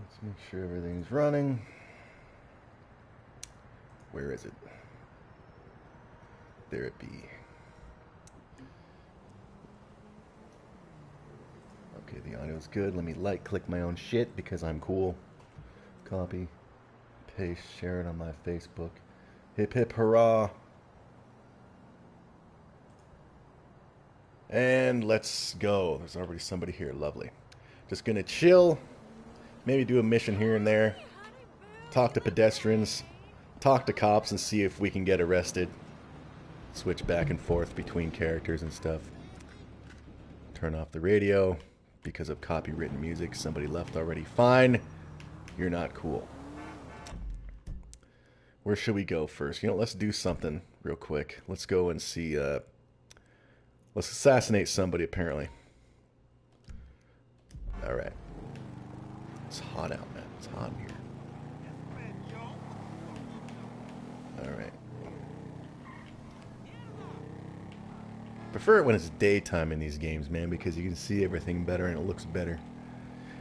Let's make sure everything's running. Where is it? There it be. Okay, the audio's good. Let me click my own shit because I'm cool. Copy, paste, share it on my Facebook. Hip hip hurrah. And let's go. There's already somebody here. Lovely. Just gonna chill. Maybe do a mission here and there. Talk to pedestrians. Talk to cops and see if we can get arrested. Switch back and forth between characters and stuff. Turn off the radio because of copywritten music. Somebody left already. Fine. You're not cool. Where should we go first? You know, let's do something real quick. Let's go and see. Let's assassinate somebody, apparently. Alright. It's hot out, man. It's hot in here. Alright. Prefer it when it's daytime in these games, man, because you can see everything better and it looks better.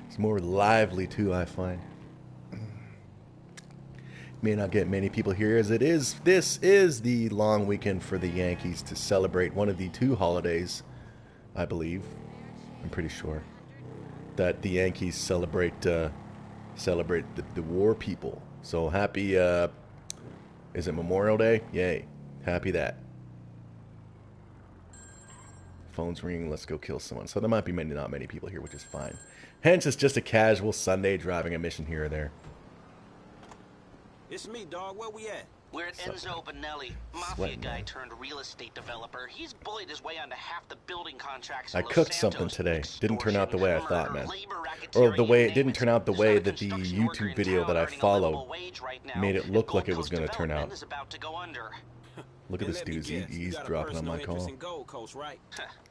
It's more lively, too, I find. May not get many people here as it is. This is the long weekend for the Yankees to celebrate one of the two holidays, I believe. I'm pretty sure that the Yankees celebrate the war people. So happy, is it Memorial Day? Yay. Happy that. Phone's ringing. Let's go kill someone. So there might be not many people here, which is fine. Hence, it's just a casual Sunday driving a mission here or there. It's me, dog. Where we at? We're at Enzo Benelli, mafia guy turned real estate developer. He's bullied his way onto half the building contracts. I cooked something today. Didn't turn out the way I thought, man. Or the way it didn't turn out the way that the YouTube video that I followed made it look like it was going to turn out. Look at this dude's eavesdropping on my call. Right?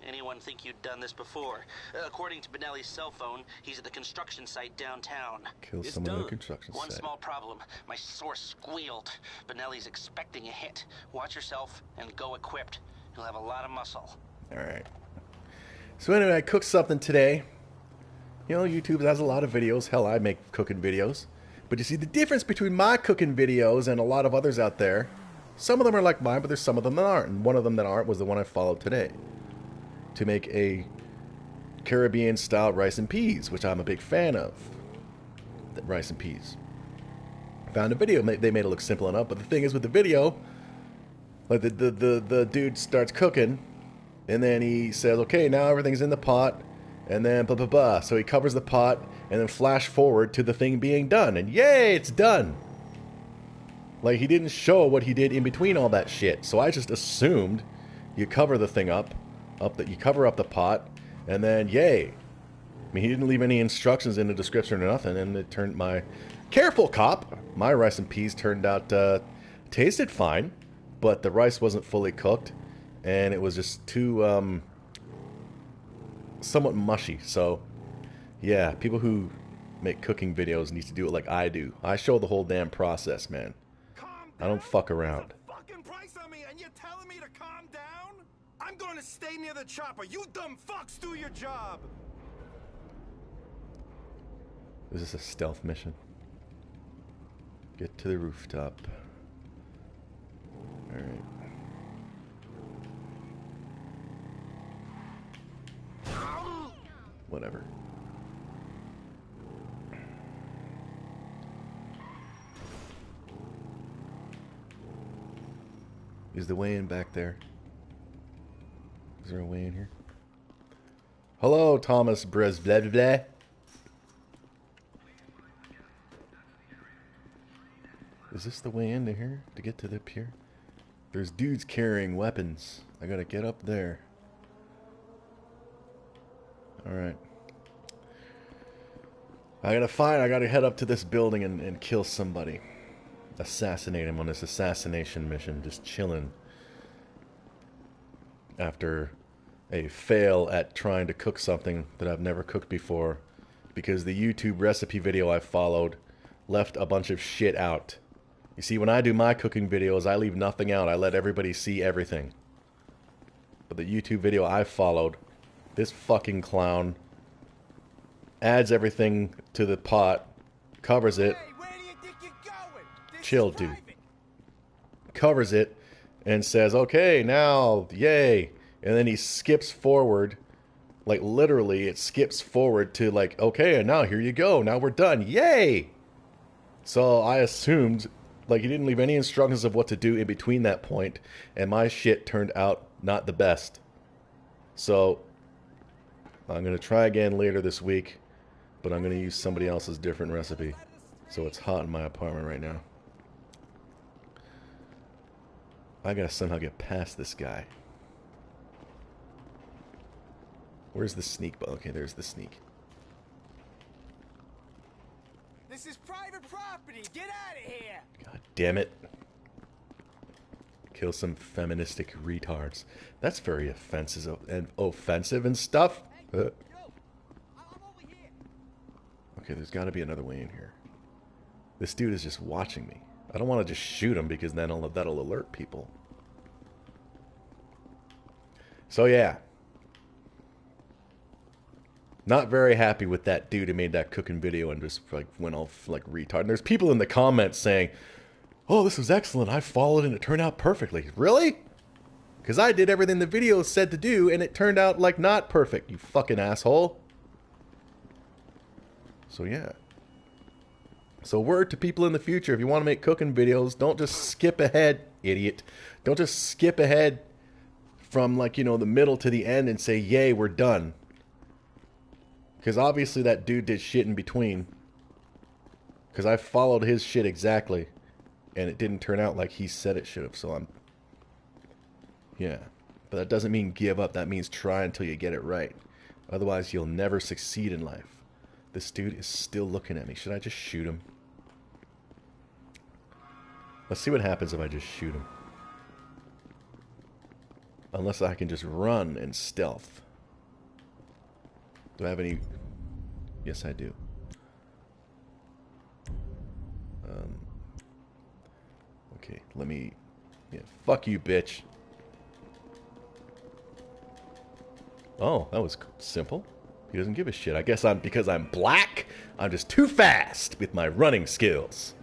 Anyone think you'd done this before? According to Benelli's cell phone, he's at the construction site downtown. Kill someone at the construction site. One small problem. My source squealed. Benelli's expecting a hit. Watch yourself and go equipped. You'll have a lot of muscle. Alright. So anyway, I cooked something today. You know, YouTube has a lot of videos. Hell, I make cooking videos. But you see, the difference between my cooking videos and a lot of others out there, some of them are like mine, but there's some of them that aren't. And one of them that aren't was the one I followed today. To make a Caribbean-style rice and peas, which I'm a big fan of. The rice and peas. Found a video. They made it look simple enough, but the thing is with the video, like the dude starts cooking, and then he says, okay, now everything's in the pot, and then blah, blah, blah. So he covers the pot, and then flash forward to the thing being done, and yay, it's done. Like, he didn't show what he did in between all that shit. So I just assumed you cover the thing you cover up the pot, and then yay. I mean, he didn't leave any instructions in the description or nothing, and it turned my... Careful, cop! My rice and peas turned out, tasted fine, but the rice wasn't fully cooked, and it was just too, somewhat mushy. So, yeah, people who make cooking videos need to do it like I do. I show the whole damn process, man. I don't fuck around. Fucking price on me, and you're telling me to calm down? I'm going to stay near the chopper. You dumb fucks, do your job. Is this a stealth mission? Get to the rooftop. Alright. Whatever. Is the way in back there? Is there a way in here? Hello, Thomas Bresbledble. Is this the way into here to get to the pier? There's dudes carrying weapons. I gotta get up there. Alright. I gotta head up to this building and kill somebody. Assassinate him on this assassination mission. Just chilling. After a fail at trying to cook something that I've never cooked before. Because the YouTube recipe video I followed left a bunch of shit out. You see, when I do my cooking videos, I leave nothing out. I let everybody see everything. But the YouTube video I followed, this fucking clown adds everything to the pot covers it. Hey, where do you think you're going? This Chill, is dude. private. Covers it and says, okay, now, yay. And then he skips forward. Like, literally, it skips forward to, like, okay, and now here you go. Now we're done. Yay! So I assumed, like, he didn't leave any instructions of what to do in between that point, and my shit turned out not the best. So I'm going to try again later this week, but I'm going to use somebody else's different recipe. So it's hot in my apartment right now. I gotta somehow get past this guy. Where's the sneak? Okay, there's the sneak. This is private property. Get out of here. God damn it. Kill some feministic retards. That's very offensive and stuff. Yo, I'm over here. Okay, there's got to be another way in here. This dude is just watching me. I don't want to just shoot him because then that'll alert people. So yeah. Not very happy with that dude who made that cooking video and just like went off like retard. And there's people in the comments saying, "Oh, this was excellent. I followed and it turned out perfectly." Really? Because I did everything the video said to do and it turned out like not perfect, you fucking asshole. So yeah. So word to people in the future, if you want to make cooking videos, don't just skip ahead, idiot. Don't just skip ahead from like, you know, the middle to the end and say, yay, we're done. Because obviously that dude did shit in between. Because I followed his shit exactly. And it didn't turn out like he said it should have. So I'm... Yeah. But that doesn't mean give up. That means try until you get it right. Otherwise, you'll never succeed in life. This dude is still looking at me. Should I just shoot him? Let's see what happens if I just shoot him. Unless I can just run and stealth. Do I have any... Yes, I do. Okay, let me... Yeah, fuck you, bitch. Oh, that was simple. He doesn't give a shit. I guess because I'm black, I'm just too fast with my running skills.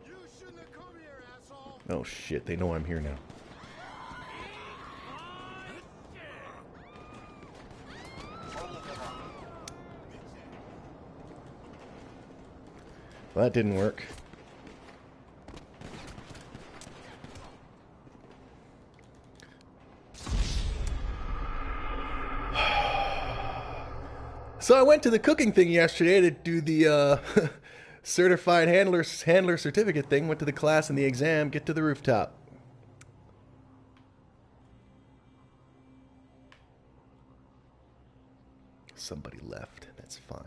You shouldn't have come here, asshole. Oh shit, they know I'm here now. Well, that didn't work. So I went to the cooking thing yesterday to do the certified handler certificate thing. Went to the class and the exam. Get to the rooftop. Somebody left. That's fine.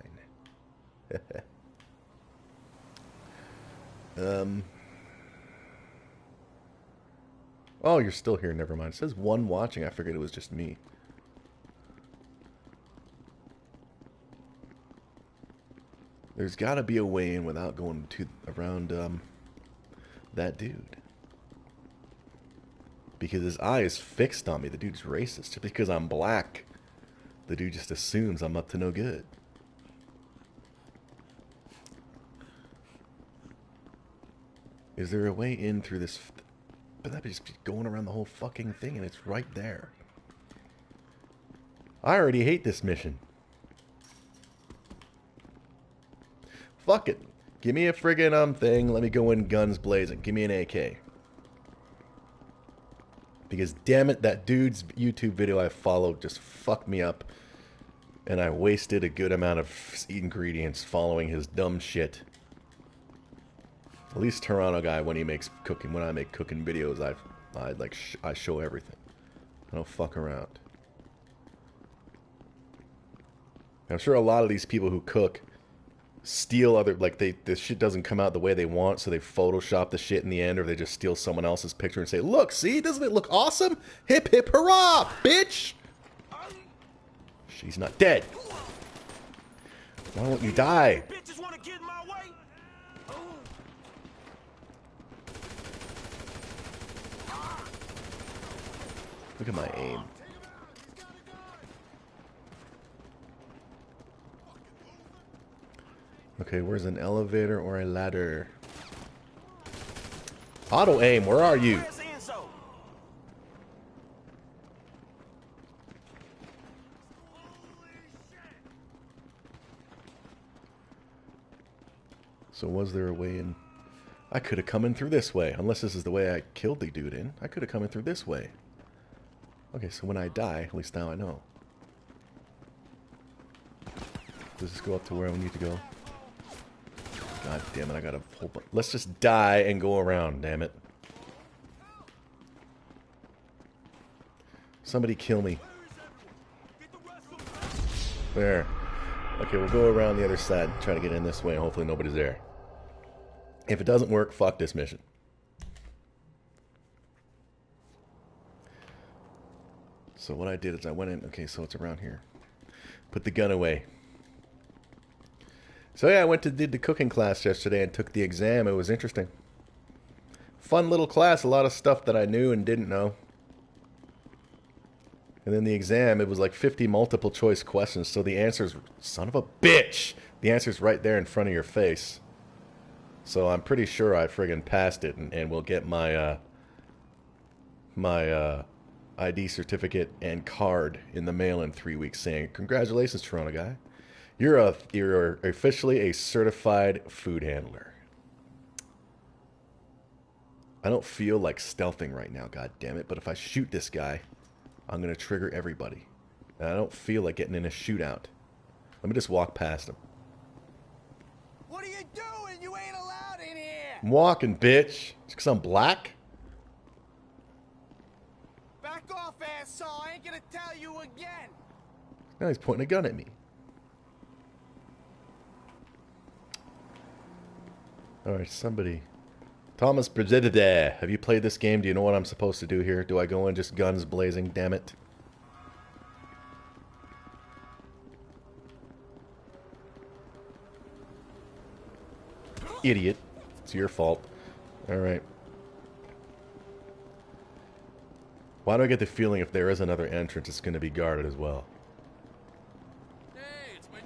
Oh, you're still here. Never mind. It says one watching. I figured it was just me. There's got to be a way in without going around that dude. Because his eye is fixed on me. The dude's racist. Just because I'm black, the dude just assumes I'm up to no good. Is there a way in through this? But that'd just be going around the whole fucking thing and it's right there. I already hate this mission. Fuck it. Give me a friggin' thing. Let me go in guns blazing. Give me an AK. Because damn it, that dude's YouTube video I followed just fucked me up. And I wasted a good amount of ingredients following his dumb shit. At least Toronto guy, when I make cooking videos, I show everything. I don't fuck around. I'm sure a lot of these people who cook steal other, like this shit doesn't come out the way they want, so they Photoshop the shit in the end, or they just steal someone else's picture and say, look, see, doesn't it look awesome? Hip hip hurrah, bitch! She's not dead. Why won't you die? Bitches want to get in my way. Look at my aim. Okay, where's an elevator or a ladder? Auto aim, where are you? Where's Enzo? So was there a way in? I could have come in through this way, unless this is the way I killed the dude in. I could have come in through this way. Okay, so when I die, at least now I know. Does this go up to where I need to go? God damn it, I got a whole bunch. Let's just die and go around, damn it. Somebody kill me. There. Okay, we'll go around the other side, try to get in this way, and hopefully nobody's there. If it doesn't work, fuck this mission. So what I did is I went in. Okay, so it's around here. Put the gun away. So yeah, I did the cooking class yesterday and took the exam. It was interesting. Fun little class. A lot of stuff that I knew and didn't know. And then the exam, it was like 50 multiple choice questions. So the answer's, son of a bitch, the answer's right there in front of your face. So I'm pretty sure I friggin' passed it, and will get my ID certificate and card in the mail in 3 weeks saying, congratulations, Toronto guy. You're officially a certified food handler. I don't feel like stealthing right now, god damn it, but if I shoot this guy, I'm gonna trigger everybody. And I don't feel like getting in a shootout. Let me just walk past him. What are you doing? You ain't allowed in here. I'm walking, bitch. It's 'cause I'm black? Back off, asshole. I ain't gonna tell you again. Now he's pointing a gun at me. Alright, somebody. Thomas Brzedede, have you played this game? Do you know what I'm supposed to do here? Do I go in just guns blazing? Damn it. Idiot. It's your fault. Alright. Why do I get the feeling if there is another entrance, it's going to be guarded as well?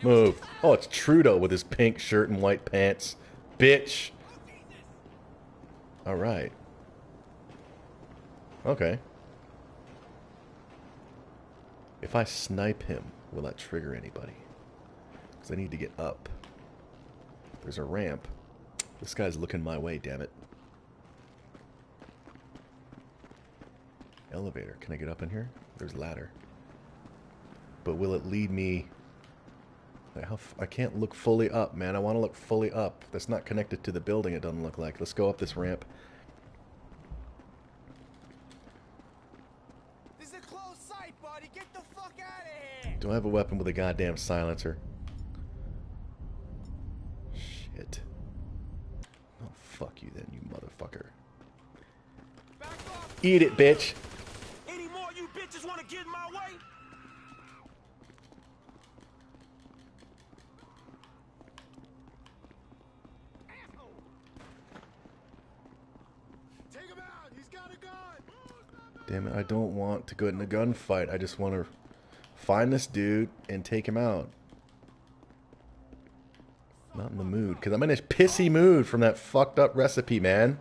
Move. Oh, it's Trudeau with his pink shirt and white pants. Bitch. Alright. Okay. If I snipe him, will that trigger anybody? Because I need to get up. There's a ramp. This guy's looking my way, damn it. Elevator. Can I get up in here? There's a ladder. But will it lead me... I can't look fully up, man. I want to look fully up. That's not connected to the building, it doesn't look like. Let's go up this ramp. This is a close sight, buddy. Get the fuck out of here. Do I have a weapon with a goddamn silencer? Shit. Oh, fuck you then, you motherfucker. Back off. Eat it, bitch. Any more you bitches want to get in my way? Take him out. He's got a gun. Damn it, I don't want to go in a gunfight. I just want to find this dude and take him out. Not in the mood, because I'm in a pissy mood from that fucked up recipe, man.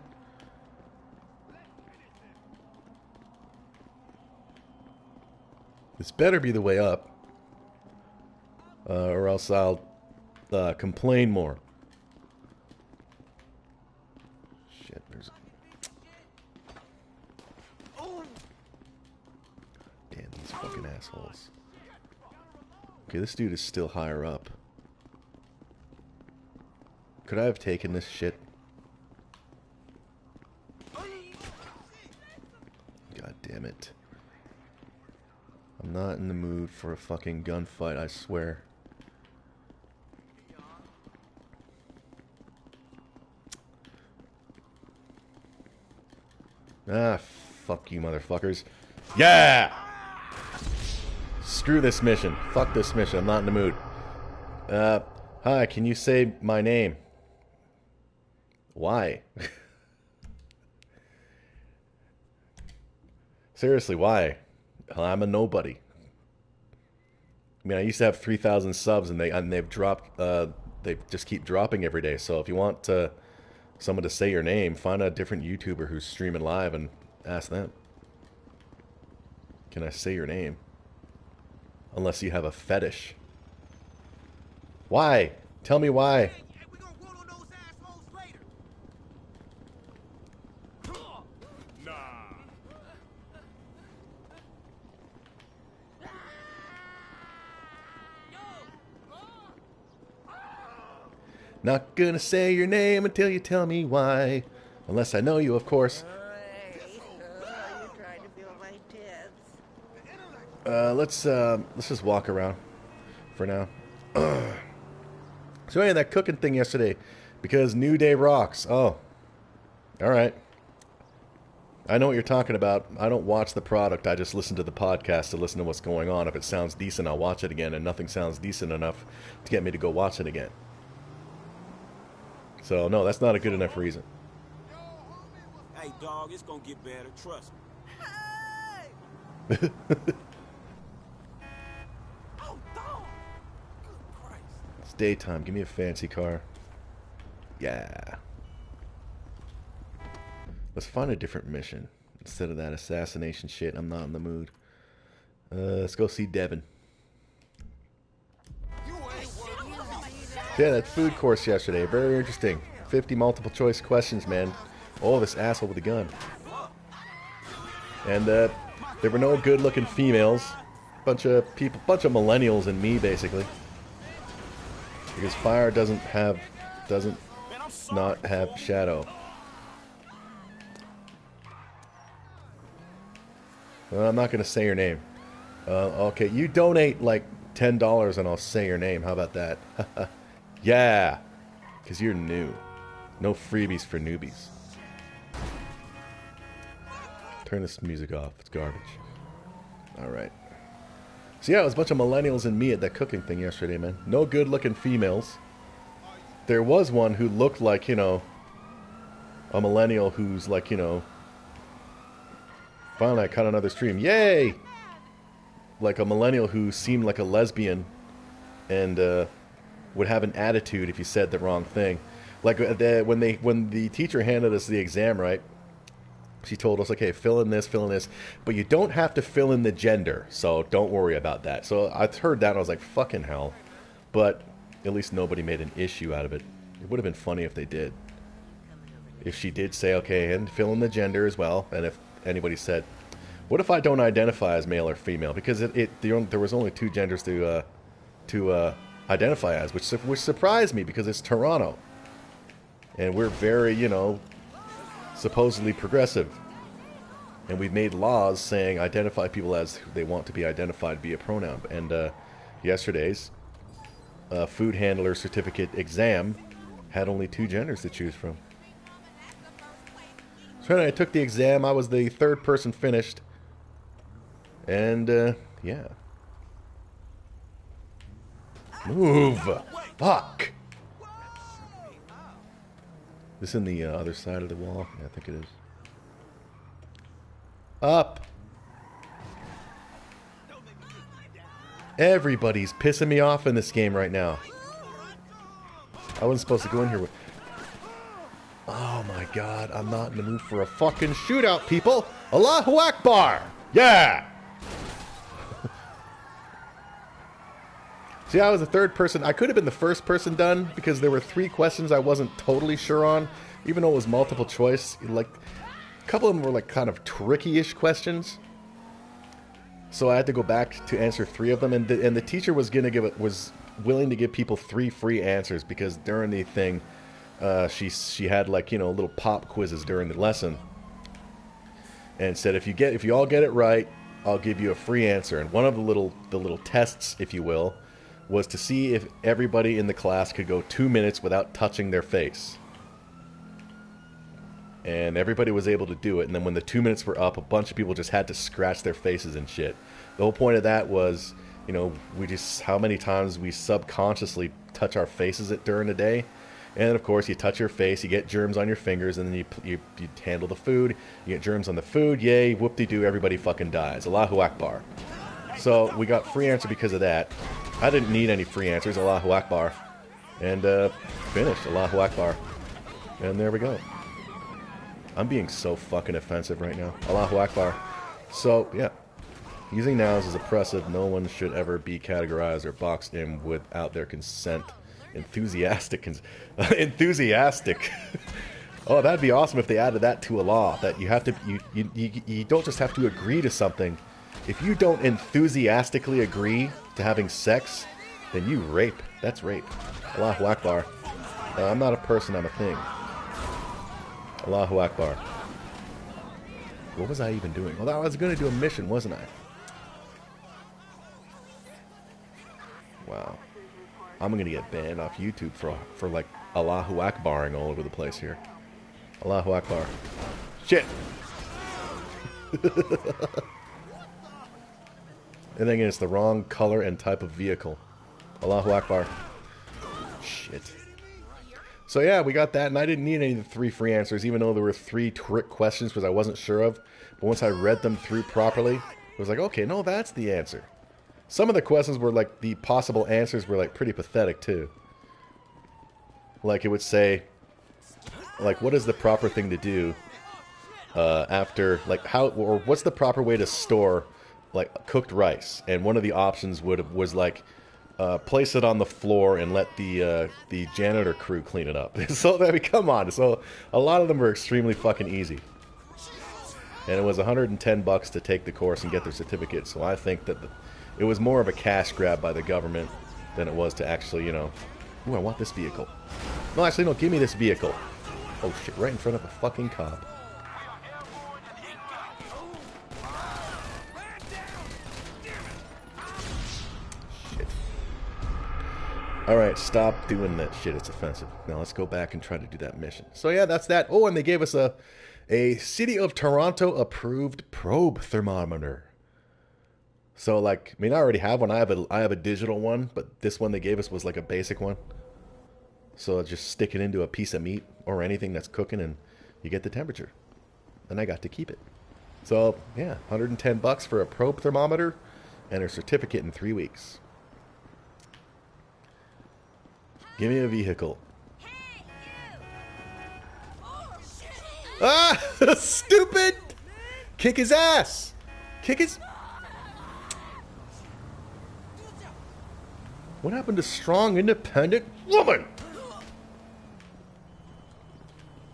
This better be the way up. Or else I'll complain more. Shit, there's... Damn, these fucking assholes. Okay, this dude is still higher up. Could I have taken this shit? God damn it. I'm not in the mood for a fucking gunfight, I swear. Ah, fuck you motherfuckers. Yeah! Screw this mission. Fuck this mission. I'm not in the mood. Hi, can you say my name? Why? Seriously, why? I'm a nobody. I mean, I used to have 3,000 subs, and they've dropped they just keep dropping every day. So if you want someone to say your name, find a different YouTuber who's streaming live and ask them. Can I say your name? Unless you have a fetish. Why? Tell me why. Hey, we gonna roll on those assholes later. Nah. Not gonna say your name until you tell me why. Unless I know you, of course. You're trying to feel my tits. Let's just walk around for now. So anyway, that cooking thing yesterday, because New Day rocks. Oh, all right. I know what you're talking about. I don't watch the product. I just listen to the podcast to listen to what's going on. If it sounds decent, I'll watch it again, and nothing sounds decent enough to get me to go watch it again. So no, that's not a good enough reason. Hey, dog, it's gonna get better. Trust me. Hey! Oh, dog! Good Christ. It's daytime. Give me a fancy car. Yeah. Let's find a different mission. Instead of that assassination shit, I'm not in the mood. Let's go see Devin. Yeah, that food course yesterday. Very interesting. 50 multiple choice questions, man. Oh, this asshole with a gun. And there were no good looking females. Bunch of millennials and me, basically. Because fire doesn't not have shadow. Well, I'm not going to say your name. Okay, you donate like $10 and I'll say your name. How about that? Yeah, because you're new. No freebies for newbies. Turn this music off. It's garbage. Alright. So yeah, it was a bunch of millennials and me at that cooking thing yesterday, man. No good-looking females. There was one who looked like, you know, a millennial who's like, you know... Finally, I caught another stream. Yay! Like a millennial who seemed like a lesbian and would have an attitude if you said the wrong thing. Like when the teacher handed us the exam, right? She told us, okay, fill in this, but you don't have to fill in the gender, so don't worry about that. So I heard that and I was like, fucking hell. But at least nobody made an issue out of it. It would have been funny if they did. If she did say, okay, and fill in the gender as well, and if anybody said, what if I don't identify as male or female? Because there was only two genders to identify as, which surprised me because it's Toronto. And we're very, you know, supposedly progressive. And we've made laws saying identify people as who they want to be identified via pronoun. And yesterday's food handler certificate exam had only two genders to choose from. So when I took the exam, I was the third person finished. And, yeah. Move! Fuck! This in the other side of the wall? Yeah, I think it is. Up! Everybody's pissing me off in this game right now. I wasn't supposed to go in here with... Oh my god, I'm not in the mood for a fucking shootout, people! Allahu Akbar! Yeah! See, I was the third person. I could have been the first person done because there were 3 questions I wasn't totally sure on, even though it was multiple choice. Like, a couple of them were like kind of tricky-ish questions, so I had to go back to answer 3 of them. And the teacher was willing to give people 3 free answers because during the thing, she had like, you know, little pop quizzes during the lesson, and said if you all get it right, I'll give you a free answer. And one of the little tests, if you will, was to see if everybody in the class could go 2 minutes without touching their face. And everybody was able to do it, and then when the 2 minutes were up, a bunch of people just had to scratch their faces and shit. The whole point of that was, you know, how many times we subconsciously touch our faces during the day. And of course, you touch your face, you get germs on your fingers, and then you handle the food, you get germs on the food, yay, whoop-de-doo, everybody fucking dies. Allahu Akbar. So we got free answer because of that. I didn't need any free answers, Allahu Akbar. And finished. Allahu Akbar. And there we go. I'm being so fucking offensive right now. Allahu Akbar. So, yeah. Using nouns is oppressive. No one should ever be categorized or boxed in without their consent. Enthusiastic. Enthusiastic. Oh, that'd be awesome if they added that to a law. That you have to, you don't just have to agree to something. If you don't enthusiastically agree to having sex, then you rape. That's rape. Allahu Akbar. I'm not a person, I'm a thing. Allahu Akbar. What was I even doing? Well, I was going to do a mission, wasn't I? Wow. I'm going to get banned off YouTube for like Allahu Akbaring all over the place here. Allahu Akbar. Shit! And then again, it's the wrong color and type of vehicle. Allahu Akbar. Shit. So yeah, we got that, and I didn't need any of the 3 free answers, even though there were 3 trick questions because I wasn't sure of. But once I read them through properly, it was like, okay, no, that's the answer. Some of the questions were like, the possible answers were like pretty pathetic too. Like it would say, like, what is the proper thing to do after, like, how, or what's the proper way to store, like, cooked rice? And one of the options was like, place it on the floor and let the janitor crew clean it up. So, I mean, come on. So, a lot of them were extremely fucking easy. And it was $110 to take the course and get their certificate. So, I think that it was more of a cash grab by the government than it was to actually, you know, ooh, I want this vehicle. No, actually, no, give me this vehicle. Oh, shit, right in front of a fucking cop. Alright, stop doing that shit. It's offensive. Now let's go back and try to do that mission. So yeah, that's that. Oh, and they gave us a City of Toronto approved probe thermometer. So like, I mean, I already have one. I have a digital one, but this one they gave us was like a basic one. So just stick it into a piece of meat or anything that's cooking and you get the temperature. And I got to keep it. So yeah, $110 for a probe thermometer and a certificate in 3 weeks. Give me a vehicle. Ah! Stupid! Kick his ass! Kick his... What happened to strong, independent woman?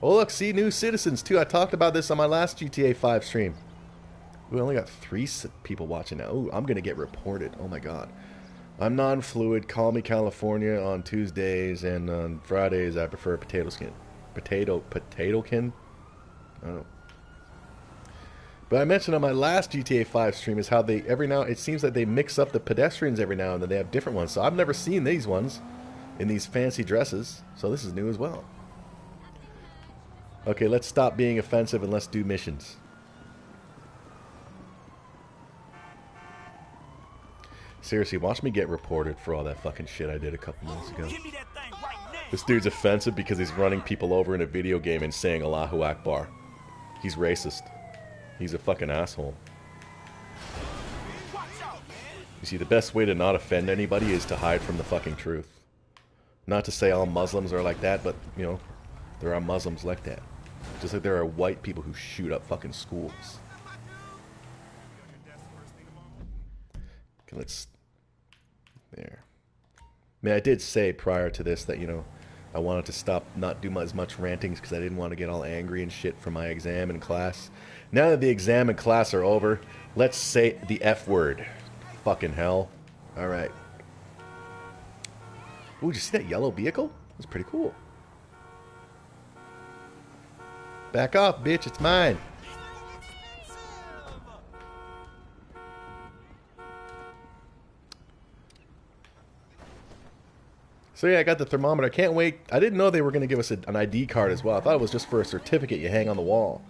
Oh look, see, new citizens too. I talked about this on my last GTA 5 stream. We only got 3 people watching now. Ooh, I'm gonna get reported. Oh my god. I'm non-fluid. Call me California on Tuesdays, and on Fridays I prefer potato skin. Potato-kin? I don't know. But I mentioned on my last GTA 5 stream is how they it seems like they mix up the pedestrians every now and then. They have different ones. So I've never seen these ones in these fancy dresses. So this is new as well. Okay, let's stop being offensive and let's do missions. Seriously, watch me get reported for all that fucking shit I did a couple months ago. This dude's offensive because he's running people over in a video game and saying Allahu Akbar. He's racist. He's a fucking asshole. You see, the best way to not offend anybody is to hide from the fucking truth. Not to say all Muslims are like that, but, you know, there are Muslims like that. Just like there are white people who shoot up fucking schools. Okay, let's... There. I mean, I did say prior to this that, you know, I wanted to stop, not do as much rantings because I didn't want to get all angry and shit for my exam and class. Now that the exam and class are over, let's say the F word. Fucking hell. Alright. Ooh, did you see that yellow vehicle? That's pretty cool. Back off, bitch. It's mine. So yeah, I got the thermometer. I can't wait. I didn't know they were going to give us an ID card as well. I thought it was just for a certificate you hang on the wall.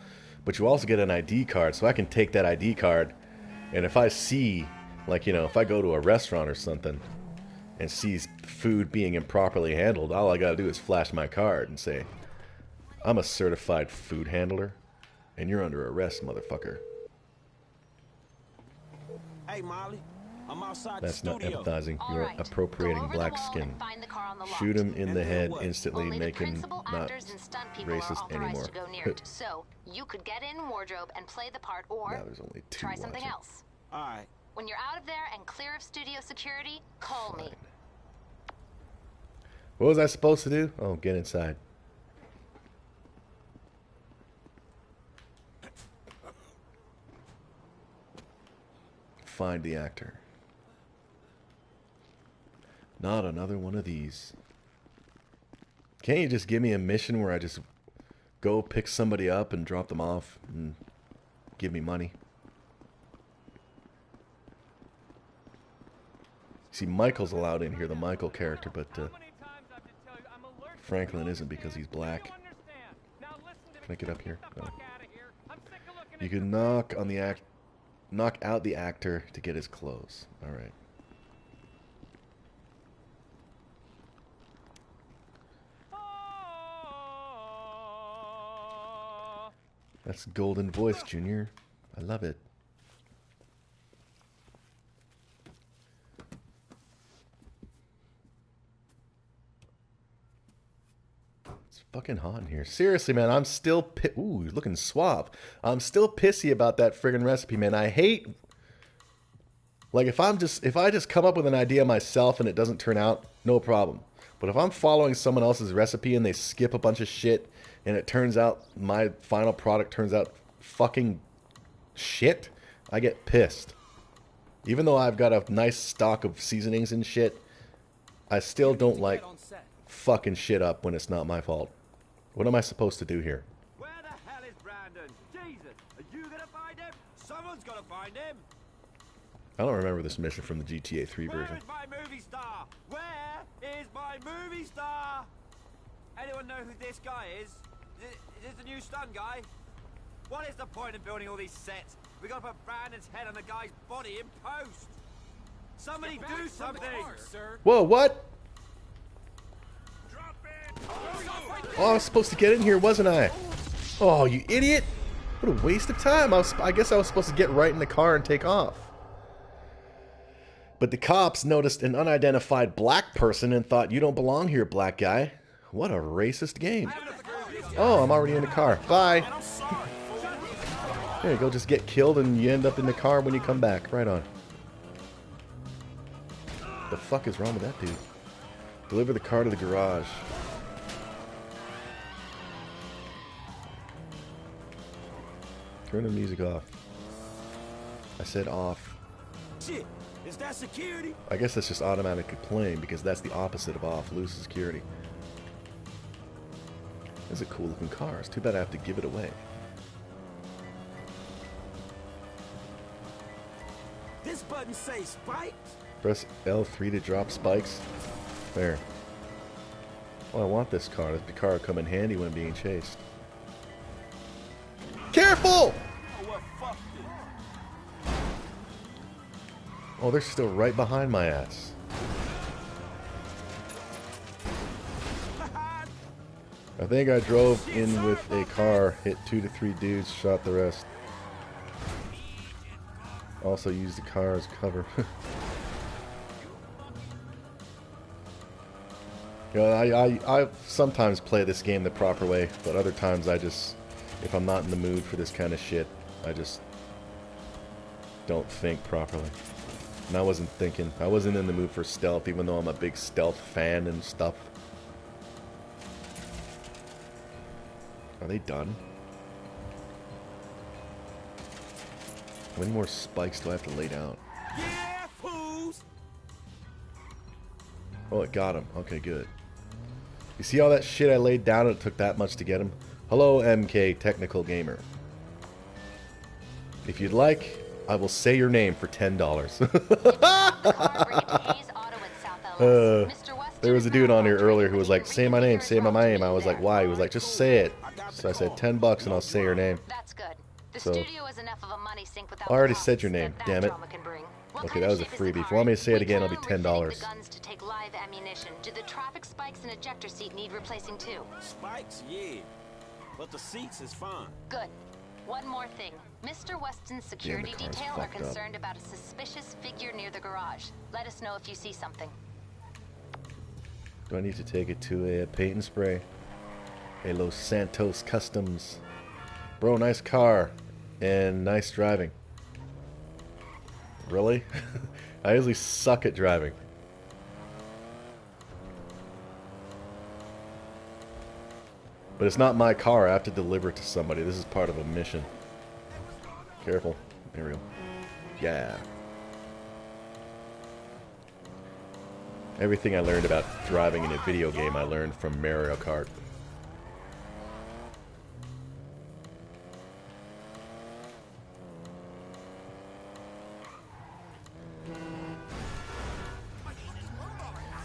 But you also get an ID card, so I can take that ID card. And if I see, like, you know, if I go to a restaurant or something and sees food being improperly handled, all I got to do is flash my card and say, I'm a certified food handler, and you're under arrest, motherfucker. Hey, Molly. I'm outside That's the not studio. empathizing. All You're right. Go appropriating over the black wall skin. and find the car on the lot. Shoot him in And the then head what? instantly, Only make the him principal not actors and stunt people are racist authorized anymore. to go near it. So you could get in wardrobe and play the part, or Now there's only two try something watching. else. All right. When you're out of there and clear of studio security, call me. What was I supposed to do? Oh, get inside. Find the actor. Not another one of these. Can't you just give me a mission where I just go pick somebody up and drop them off and give me money? See, Michael's allowed in here, the Michael character, but Franklin isn't because he's black. Can I get up here? No. You can knock out the actor to get his clothes. All right. That's golden voice, Junior. I love it. It's fucking hot in here. Seriously, man, I'm still ooh, he's looking suave. I'm still pissy about that friggin' recipe, man. I hate, like, if I just come up with an idea myself and it doesn't turn out, no problem. But if I'm following someone else's recipe and they skip a bunch of shit and it turns out my final product turns out fucking shit, I get pissed. Even though I've got a nice stock of seasonings and shit, I still don't like fucking shit up when it's not my fault. What am I supposed to do here? Where the hell is Brandon? Jesus, are you gonna find him? Someone's gotta find him. I don't remember this mission from the GTA 3 Where version. is my movie star? Where is my movie star? Anyone know who this guy is? Is this the new stunt guy? What is the point of building all these sets? We gotta put Brandon's head on the guy's body in post. Somebody do something! Sir. Whoa, what? Oh, I was supposed to get in here, wasn't I? Oh, you idiot! What a waste of time. I guess I was supposed to get right in the car and take off. But the cops noticed an unidentified black person and thought, you don't belong here, black guy. What a racist game. Oh, I'm already in the car. Bye. There you go, just get killed and you end up in the car when you come back. Right on. The fuck is wrong with that dude? Deliver the car to the garage. Turn the music off. I said off. Shit, is that security? I guess that's just automatically playing because that's the opposite of off. Lose security. This is a cool looking car. It's too bad I have to give it away. This button says spikes? Press L3 to drop spikes. There. Oh, I want this car. The car will come in handy when being chased. Careful! Oh, well, fuck this. Oh, they're still right behind my ass. I think I drove in with a car, hit 2 to 3 dudes, shot the rest. Also used the car as cover. You know, I sometimes play this game the proper way, but other times I just, if I'm not in the mood for this kind of shit, I just don't think properly. And I wasn't thinking. I wasn't in the mood for stealth, even though I'm a big stealth fan and stuff. Are they done? How many more spikes do I have to lay down? Yeah, fools! Oh, it got him. Okay, good. You see all that shit I laid down and it took that much to get him? Hello, MK Technical Gamer. If you'd like, I will say your name for $10. There was a dude on here earlier who was like, say my name, say my name. I was like, why? He was like, just say it. So I said $10 and I'll say your name. That's good. The So, studio is enough of a money sink without I already the said your costs name, that damn it. drama can bring. What Okay, kind that of was a shape is the freebie. If car you want me to say it in? again, it'll be We plan on refitting $10. the guns to take live ammunition. Do the traffic spikes and ejector seat need replacing too? Spikes, yeah. But the seats is fine. Good. One more thing. Mr. Weston's security car's detail are fucked up. concerned about a suspicious figure near the garage. Let us know if you see something. Do I need to take it to a paint and spray? A Los Santos Customs. Bro, nice car. And nice driving. Really? I usually suck at driving. But it's not my car. I have to deliver it to somebody. This is part of a mission. Careful. There we go. Yeah. Everything I learned about driving in a video game, I learned from Mario Kart.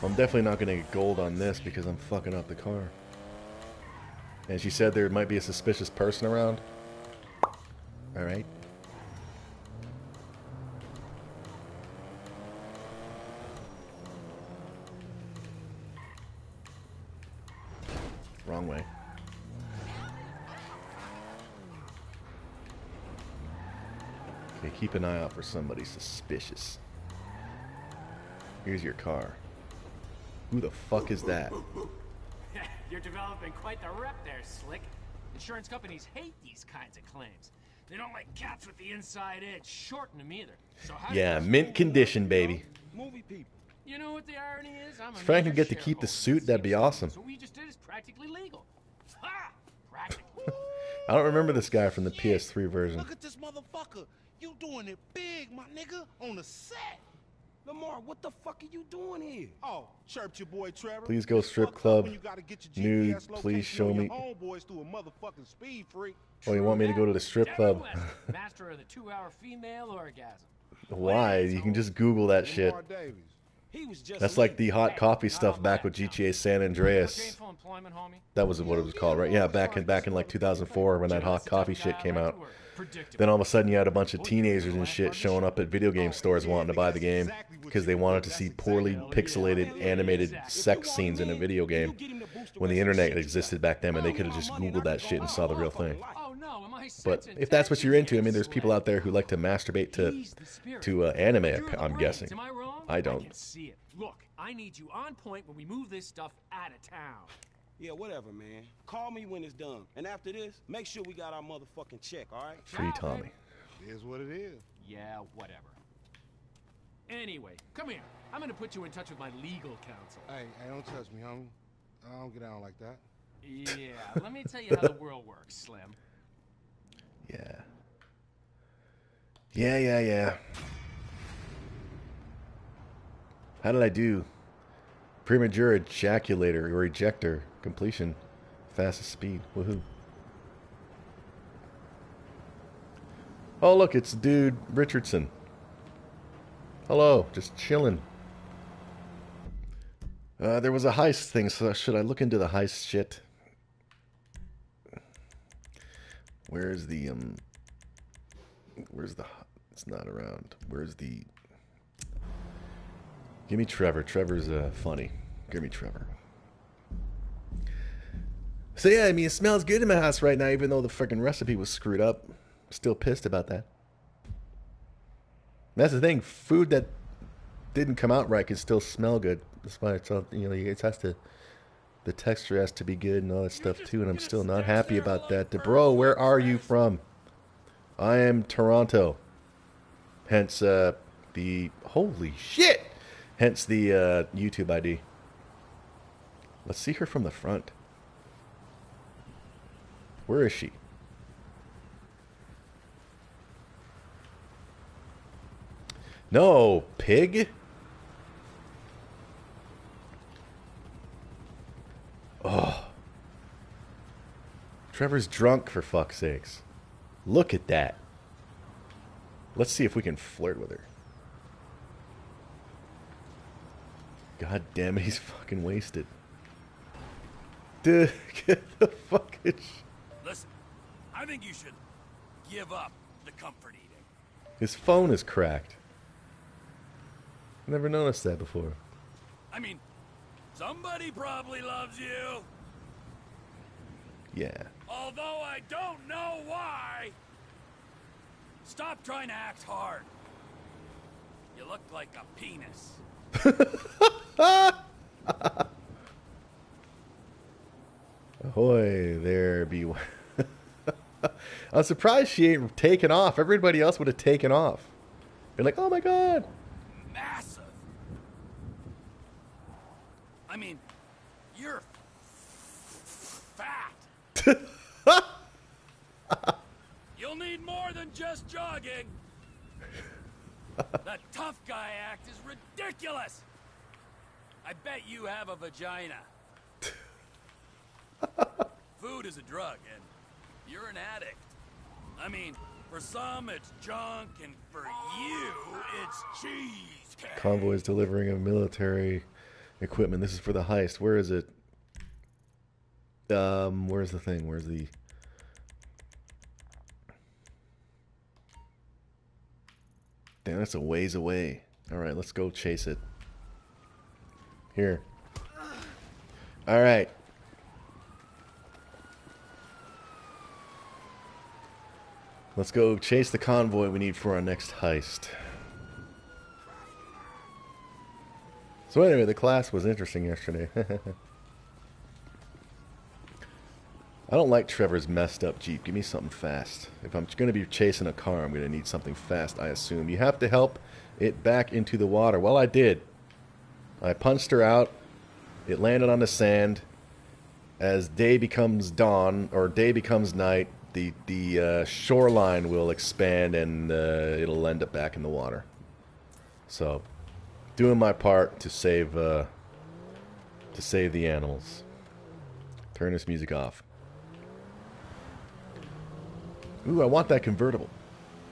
I'm definitely not going to get gold on this because I'm fucking up the car. And she said there might be a suspicious person around. Alright. Wrong way. Okay, keep an eye out for somebody suspicious. Here's your car. Who the fuck is that? You're developing quite the rep there, Slick. Insurance companies hate these kinds of claims. They don't like cats with the inside edge, shorten them either. So how Yeah, mint condition, baby. Movie people. You know what the irony is? I'm a If Frank major could get to keep the shareholder suit, that'd be awesome. So what we just did is practically legal. Ha! Practically. I don't remember this guy from the PS3 version. Look at this motherfucker. You doing it big, my nigga, on the set. Lamar, what the fuck are you doing here? Oh, chirped your boy Trevor. Please go It's strip fucked up club. when you gotta get your Nude, GPS please location show on your me. homeboys through a motherfucking speed freak. Oh, you want me to go to the strip club? Master of the 2-hour female orgasm. Why? You can just Google that shit. Lamar Davies. He was just That's like the hot coffee stuff back with GTA San Andreas. Gainful employment, homie. That was what it was called, right? Yeah, back in like 2004 when that hot coffee shit came out. Then all of a sudden you had a bunch of teenagers and shit showing up at video game stores wanting to buy the game because they wanted to see poorly pixelated animated sex scenes in a video game when the internet existed back then and they could have just Googled that shit and saw the real thing. Oh no, am I But if that's what you're into, I mean, there's people out there who like to masturbate to anime, I'm guessing. Am I wrong? I don't. can see it. Look, I need you on point when we move this stuff out of town. Yeah, whatever, man. Call me when it's done. And after this, make sure we got our motherfucking check, all right? Free Tommy. Here's what it is. Yeah, whatever. Anyway, come here. I'm gonna put you in touch with my legal counsel. Hey, don't touch me, homie. I don't get down like that. Yeah, let me tell you how the world works, Slim. Yeah. Yeah. How did I do? Premature ejaculator or ejector completion. Fastest speed. Woohoo. Oh, look, it's dude Richardson. Hello, just chilling. There was a heist thing, so should I look into the heist shit? Where's the, it's not around. Where's the, give me Trevor. Trevor's, funny. Give me Trevor. So yeah, I mean, it smells good in my house right now, even though the freaking recipe was screwed up. Still pissed about that. That's the thing. Food that didn't come out right can still smell good. That's why it's all, you know, it has to, the texture has to be good and all that stuff too. And I'm still not happy about that. Bro, where are you from? I am Toronto. Hence the holy shit. Hence the YouTube ID. Let's see her from the front. Where is she? No, pig. Oh. Trevor's drunk, for fuck's sakes. Look at that. Let's see if we can flirt with her. God damn it, he's fucking wasted. Dude, get the fucking... Listen, I think you should give up the comfort eating. His phone is cracked. Never noticed that before. I mean, somebody probably loves you. Yeah. Although I don't know why. Stop trying to act hard. You look like a penis. Ahoy there, be. I'm surprised she ain't taken off. Everybody else would have taken off. Been like, oh my god. Massive. I mean, you're fat. You'll need more than just jogging. That tough guy act is ridiculous. I bet you have a vagina. Food is a drug, and you're an addict. I mean, for some it's junk, and for you it's cheesecake. Convoys delivering of military equipment. This is for the heist. Where is it? Where's the thing? Where's the... Damn, that's a ways away. Alright, let's go chase it. Here. Alright. Let's go chase the convoy we need for our next heist. So anyway, the class was interesting yesterday. I don't like Trevor's messed up Jeep. Give me something fast. If I'm going to be chasing a car, I'm going to need something fast, I assume. You have to help it back into the water. Well, I did. I punched her out. It landed on the sand. As day becomes dawn, or day becomes night, the shoreline will expand and it'll end up back in the water. So, doing my part to save the animals. Turn this music off. Ooh, I want that convertible.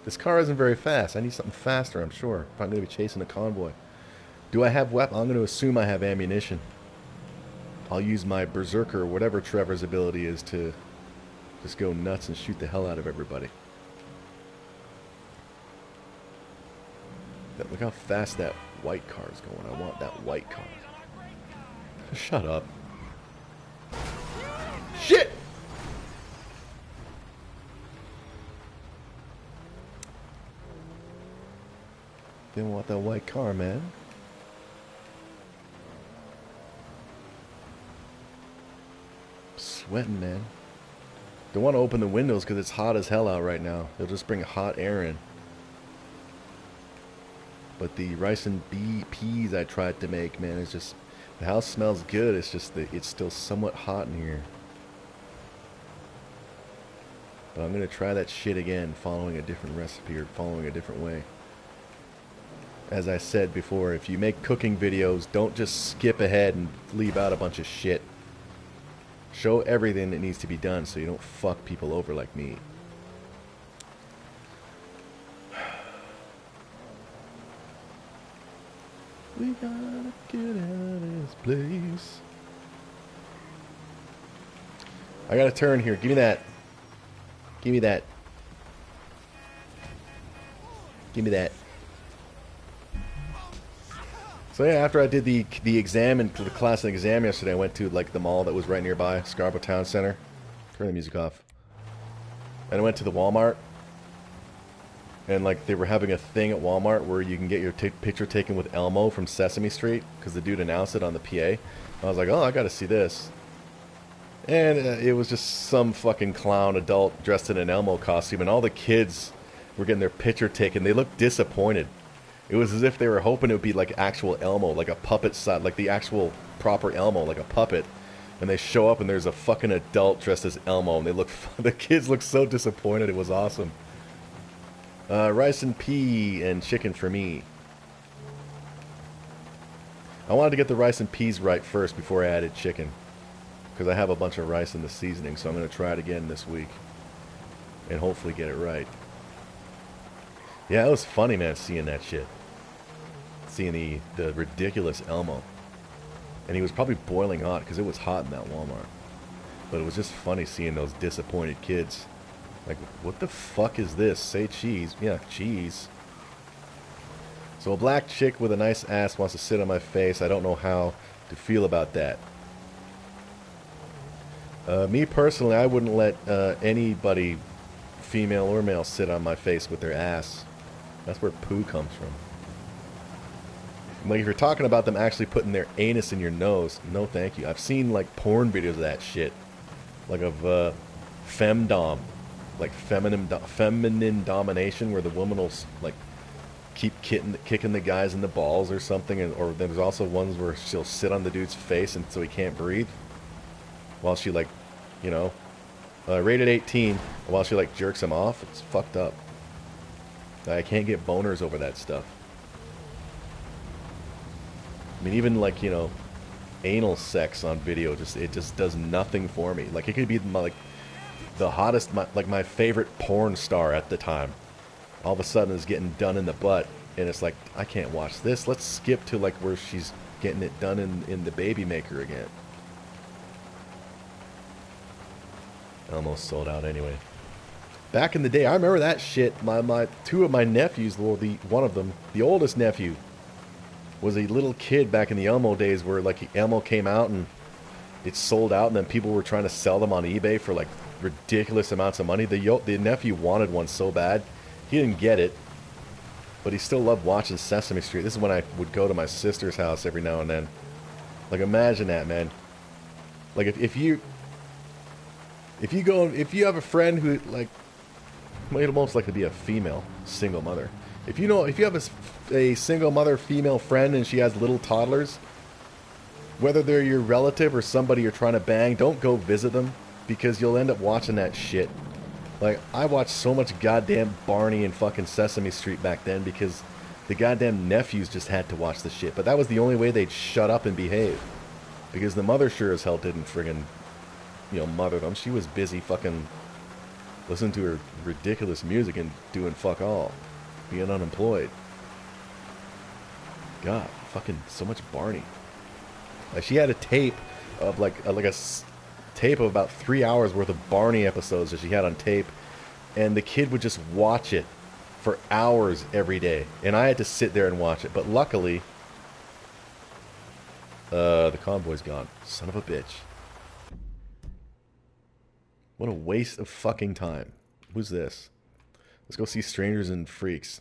This car isn't very fast. I need something faster, I'm sure, if I'm going to be chasing a convoy. Do I have weapons? I'm going to assume I have ammunition. I'll use my berserker, whatever Trevor's ability is, to just go nuts and shoot the hell out of everybody. Look how fast that white car is going. I want that white car. Shut up. Shit! Didn't want that white car, man. Sweating, man. Don't want to open the windows because it's hot as hell out right now. It'll just bring hot air in. But the rice and peas I tried to make, man, it's just... The house smells good, it's just that it's still somewhat hot in here. But I'm going to try that shit again, following a different recipe or following a different way. As I said before, if you make cooking videos, don't just skip ahead and leave out a bunch of shit. Show everything that needs to be done so you don't fuck people over like me. We gotta get out of this place. I got a turn here. Give me that. Give me that. Give me that. So yeah, after I did the exam and the class and exam yesterday, I went to like the mall that was right nearby, Scarborough Town Center. Turn the music off. And I went to the Walmart. And like they were having a thing at Walmart where you can get your picture taken with Elmo from Sesame Street, because the dude announced it on the PA. I was like, oh, I gotta see this. And it was just some fucking clown adult dressed in an Elmo costume, and all the kids were getting their picture taken. They looked disappointed. It was as if they were hoping it would be like actual Elmo, like a puppet side, like the actual proper Elmo, like a puppet. And they show up and there's a fucking adult dressed as Elmo, and they look, the kids look so disappointed. It was awesome. Rice and pea and chicken for me. I wanted to get the rice and peas right first before I added chicken, because I have a bunch of rice in the seasoning, so I'm going to try it again this week and hopefully get it right. Yeah, it was funny, man, seeing that shit. Seeing the ridiculous Elmo. And he was probably boiling hot because it was hot in that Walmart. But it was just funny seeing those disappointed kids. Like, what the fuck is this? Say cheese. Yeah, cheese. So a black chick with a nice ass wants to sit on my face. I don't know how to feel about that. Me personally, I wouldn't let anybody female or male sit on my face with their ass. That's where poo comes from. Like, if you're talking about them actually putting their anus in your nose, no thank you. I've seen, like, porn videos of that shit. Like, of, femdom. Like, feminine domination, where the woman will, like, keep kicking the guys in the balls or something. Or there's also ones where she'll sit on the dude's face and so he can't breathe. While she, like, you know, rated 18, while she, like, jerks him off. It's fucked up. I can't get boners over that stuff. I mean, even, like, you know, anal sex on video, it just does nothing for me. Like, it could be like the hottest, like my favorite porn star at the time, all of a sudden is getting done in the butt, and it's like, I can't watch this. Let's skip to, like, where she's getting it done in the baby maker again. Almost sold out anyway. Back in the day, I remember that shit. My two of my nephews, well, one of them, the oldest nephew, was a little kid back in the Elmo days, where, like, Elmo came out and it sold out, and then people were trying to sell them on eBay for, like, ridiculous amounts of money. The nephew wanted one so bad. He didn't get it, but he still loved watching Sesame Street. This is when I would go to my sister's house every now and then. Like, imagine that, man. Like, if you have a friend who, like, might most likely be a female single mother. If you have a single mother female friend and she has little toddlers, whether they're your relative or somebody you're trying to bang, don't go visit them, because you'll end up watching that shit. Like, I watched so much goddamn Barney and fucking Sesame Street back then because the goddamn nephews just had to watch the shit. But that was the only way they'd shut up and behave, because the mother sure as hell didn't friggin', you know, mother them. She was busy fucking listening to her ridiculous music and doing fuck all. Being unemployed. God, fucking so much Barney. Like, she had a tape of like a tape of about 3 hours worth of Barney episodes that she had on tape, and the kid would just watch it for hours every day, and I had to sit there and watch it. But luckily, the convoy's gone. Son of a bitch. What a waste of fucking time. Who's this? Let's go see Strangers and Freaks.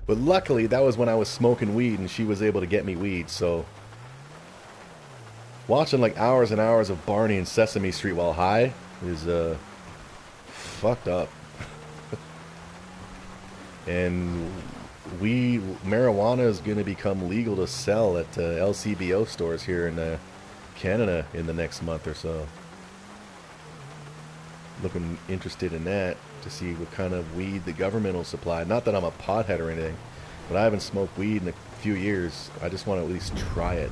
But luckily, that was when I was smoking weed, and she was able to get me weed, so watching, like, hours and hours of Barney and Sesame Street while high is, fucked up. And marijuana is going to become legal to sell at LCBO stores here in Canada in the next month or so. Looking interested in that, to see what kind of weed the government will supply. Not that I'm a pothead or anything, but I haven't smoked weed in a few years. I just want to at least try it.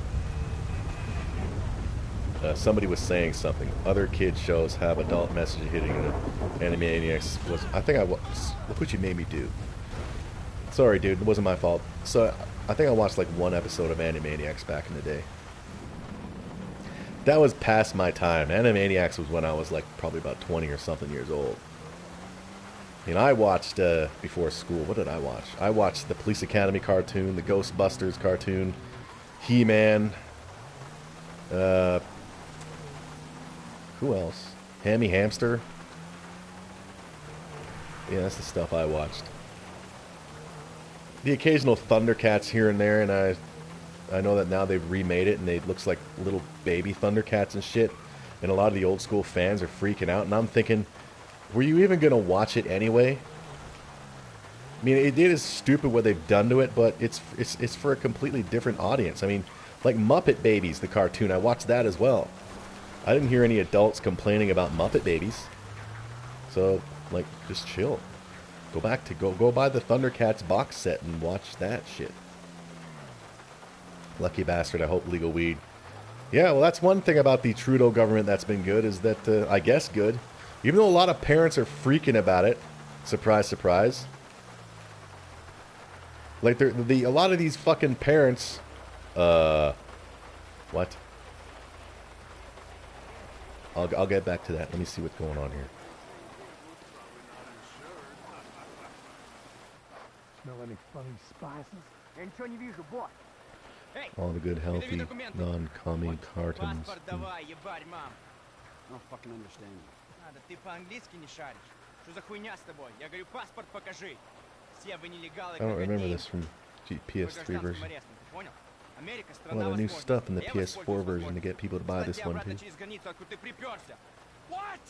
Somebody was saying something. Other kid shows have adult message hitting it. Animaniacs was... I think I was... Look what you made me do. Sorry, dude. It wasn't my fault. So, I think I watched like one episode of Animaniacs back in the day. That was past my time. Animaniacs was when I was like probably about 20 or something years old. I mean, I watched, before school, what did I watch? I watched the Police Academy cartoon, the Ghostbusters cartoon, He-Man, who else? Hammy Hamster. Yeah, that's the stuff I watched. The occasional Thundercats here and there, and I know that now they've remade it, and it looks like little baby Thundercats and shit, and a lot of the old school fans are freaking out, and I'm thinking, were you even going to watch it anyway? I mean, it is stupid what they've done to it, but it's for a completely different audience. I mean, like Muppet Babies, the cartoon, I watched that as well. I didn't hear any adults complaining about Muppet Babies. So, like, just chill. Go buy the Thundercats box set and watch that shit. Lucky bastard, I hope legal weed. Yeah, well, that's one thing about the Trudeau government that's been good, is that, I guess good. Even though a lot of parents are freaking about it. Surprise, surprise. Like, a lot of these fucking parents... What? I'll get back to that. Let me see what's going on here. Smell any funny spices? All the good, healthy, non-commie cartons. I don't fucking understand you. Ты по-английски не шаришь. I don't remember this from PS3 version. A lot of new stuff in the PS4 version to get people to buy this one too. What?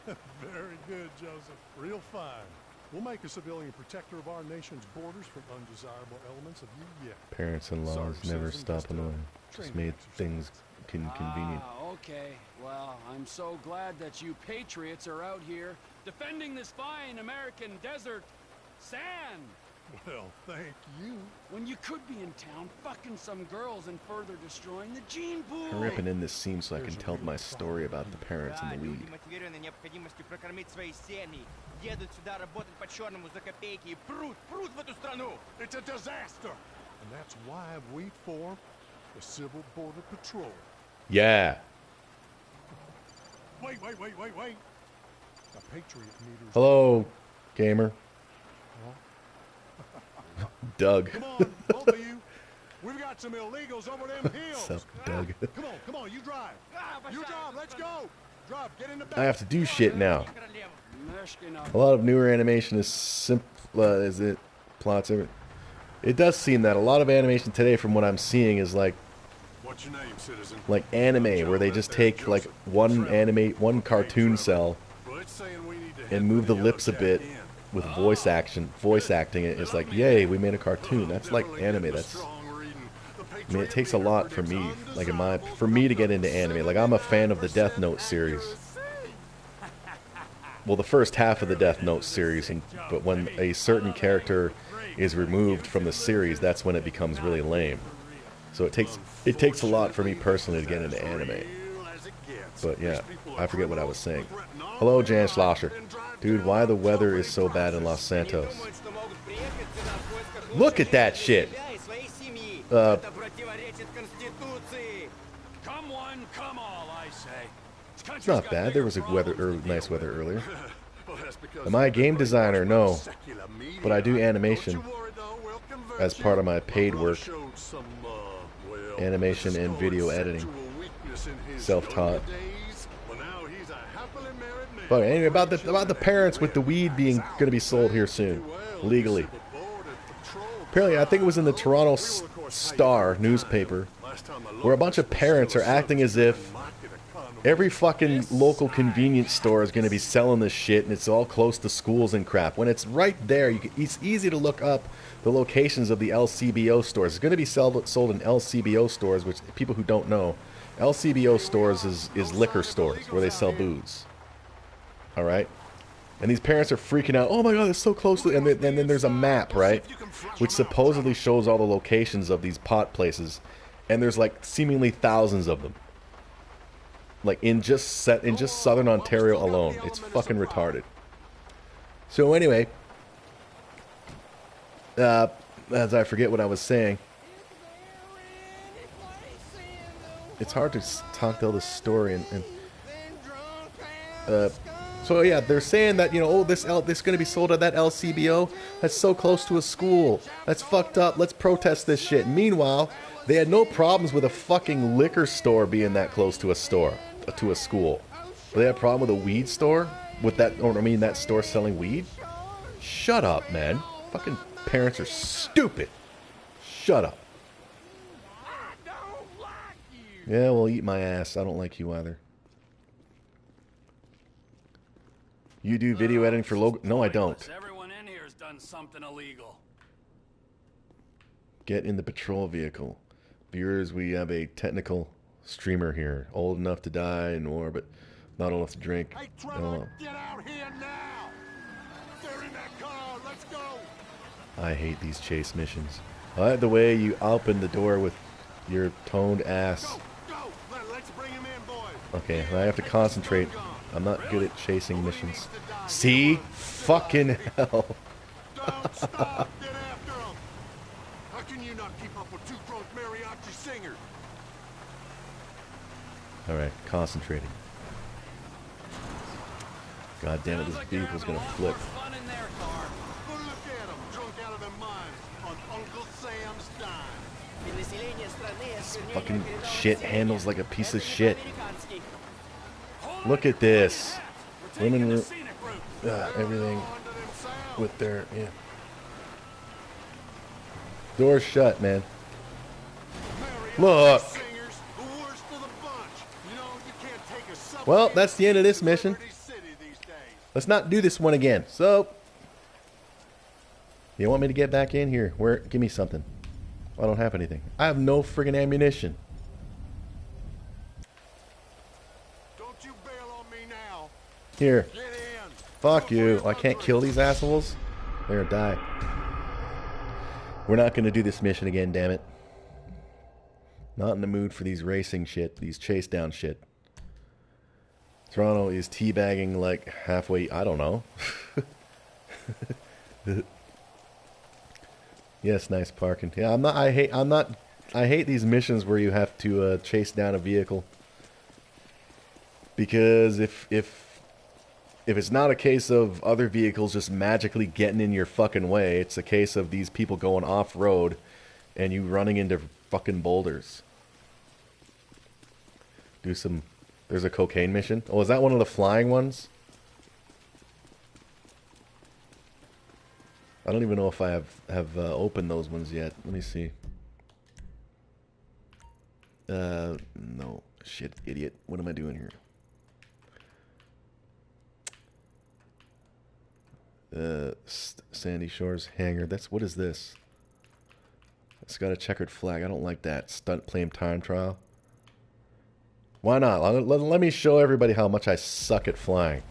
Very good, Joseph. Real fine. We'll make a civilian protector of our nation's borders from undesirable elements of you yet. Parents-in-laws never stop annoying. Just made things convenient. Okay. Well, I'm so glad that you patriots are out here defending this fine American desert sand. Well, thank you. When you could be in town fucking some girls and further destroying the gene pool. I'm ripping in this scene so I can tell my story about the parents and the weed. It's a disaster. And that's why we formed the Civil Border Patrol. Yeah. Wait. The Patriot meters. Hello, gamer. Doug. Come on, both of you. We've got some illegals over them hills. What's up, Doug? Come on, you drive. You drive, let's go. Drive, get in the back. I have to do shit now. A lot of newer animation is simple as it plots everything. It does seem that a lot of animation today, from what I'm seeing, is like, what's your name, citizen? Like anime, where they just take like one cartoon cell and move the lips a bit with voice acting it. It's like, yay, we made a cartoon. That's like anime. That's, I mean, it takes a lot for me, like for me to get into anime. Like, I'm a fan of the Death Note series. Well, the first half of the Death Note series, but when a certain character is removed from the series, that's when it becomes really lame. So it takes a lot for me personally to get into anime. But yeah, I forget what I was saying. Hello, Jan Schlosser. Dude, why the weather is so bad in Los Santos? Look at that shit. Come one, come all, I say. It's not bad. There was nice weather earlier. Am I a game designer? No. But I do animation as part of my paid work. Animation and video editing. Self-taught. But anyway, about the parents with the weed being going to be sold here soon, legally. Apparently, I think it was in the Toronto Star newspaper, where a bunch of parents are acting as if every fucking local convenience store is going to be selling this shit, and it's all close to schools and crap. When it's right there, it's easy to look up the locations of the LCBO stores. It's going to be sold in LCBO stores, which people who don't know, LCBO stores is liquor stores where they sell booze. All right, and these parents are freaking out. Oh my God, it's so close to, and then there's a map, right, which supposedly shows all the locations of these pot places, and there's like seemingly thousands of them, like in just Southern Ontario alone. It's fucking retarded. So anyway, as I forget what I was saying, it's hard to tell the story so yeah, they're saying that, you know, oh, this is going to be sold at that LCBO. That's so close to a school. That's fucked up. Let's protest this shit. Meanwhile, they had no problems with a fucking liquor store being that close to a school. But they had a problem with a weed store? That store selling weed? Shut up, man. Fucking parents are stupid. Shut up. Yeah, well, eat my ass. I don't like you either. You do video editing for logo? No, I don't. Everyone in here has done something illegal. Get in the patrol vehicle. Viewers, we have a technical streamer here. Old enough to die in war, but not old enough to drink. Hey, Trevor, get out here now! They're in that car, let's go! I hate these chase missions. I like the way you open the door with your toned ass. Go! Let's bring him in, boys! Okay, I have to concentrate. I'm not good at chasing missions. See? Fucking hell. Don't stop! Get after him! How can you not keep up with two drunk mariachi singers? Alright, concentrating. God damn it, this vehicle's gonna flip. Go look at them, drunk out of their minds on Uncle Sam's dime. This fucking shit handles like a piece of shit. Look at this. Women everything with their, yeah. Door's shut, man. Look. Well, that's the end of this mission. Let's not do this one again. So, you want me to get back in here? Where? Give me something. I don't have anything. I have no friggin' ammunition. Don't you bail on me now. Here. Get in. Fuck you. I can't kill these assholes. They're gonna die. We're not gonna do this mission again, damn it. Not in the mood for these racing shit, these chase down shit. Toronto is teabagging like halfway, I don't know. Yes, nice parking. Yeah, I hate these missions where you have to chase down a vehicle. Because if it's not a case of other vehicles just magically getting in your fucking way, it's a case of these people going off-road and you running into fucking boulders. There's a cocaine mission. Oh, is that one of the flying ones? I don't even know if I have opened those ones yet. Let me see. No. Shit, idiot. What am I doing here? Sandy Shores Hangar. What is this? It's got a checkered flag. I don't like that. Stunt plane time trial. Why not? Let me show everybody how much I suck at flying.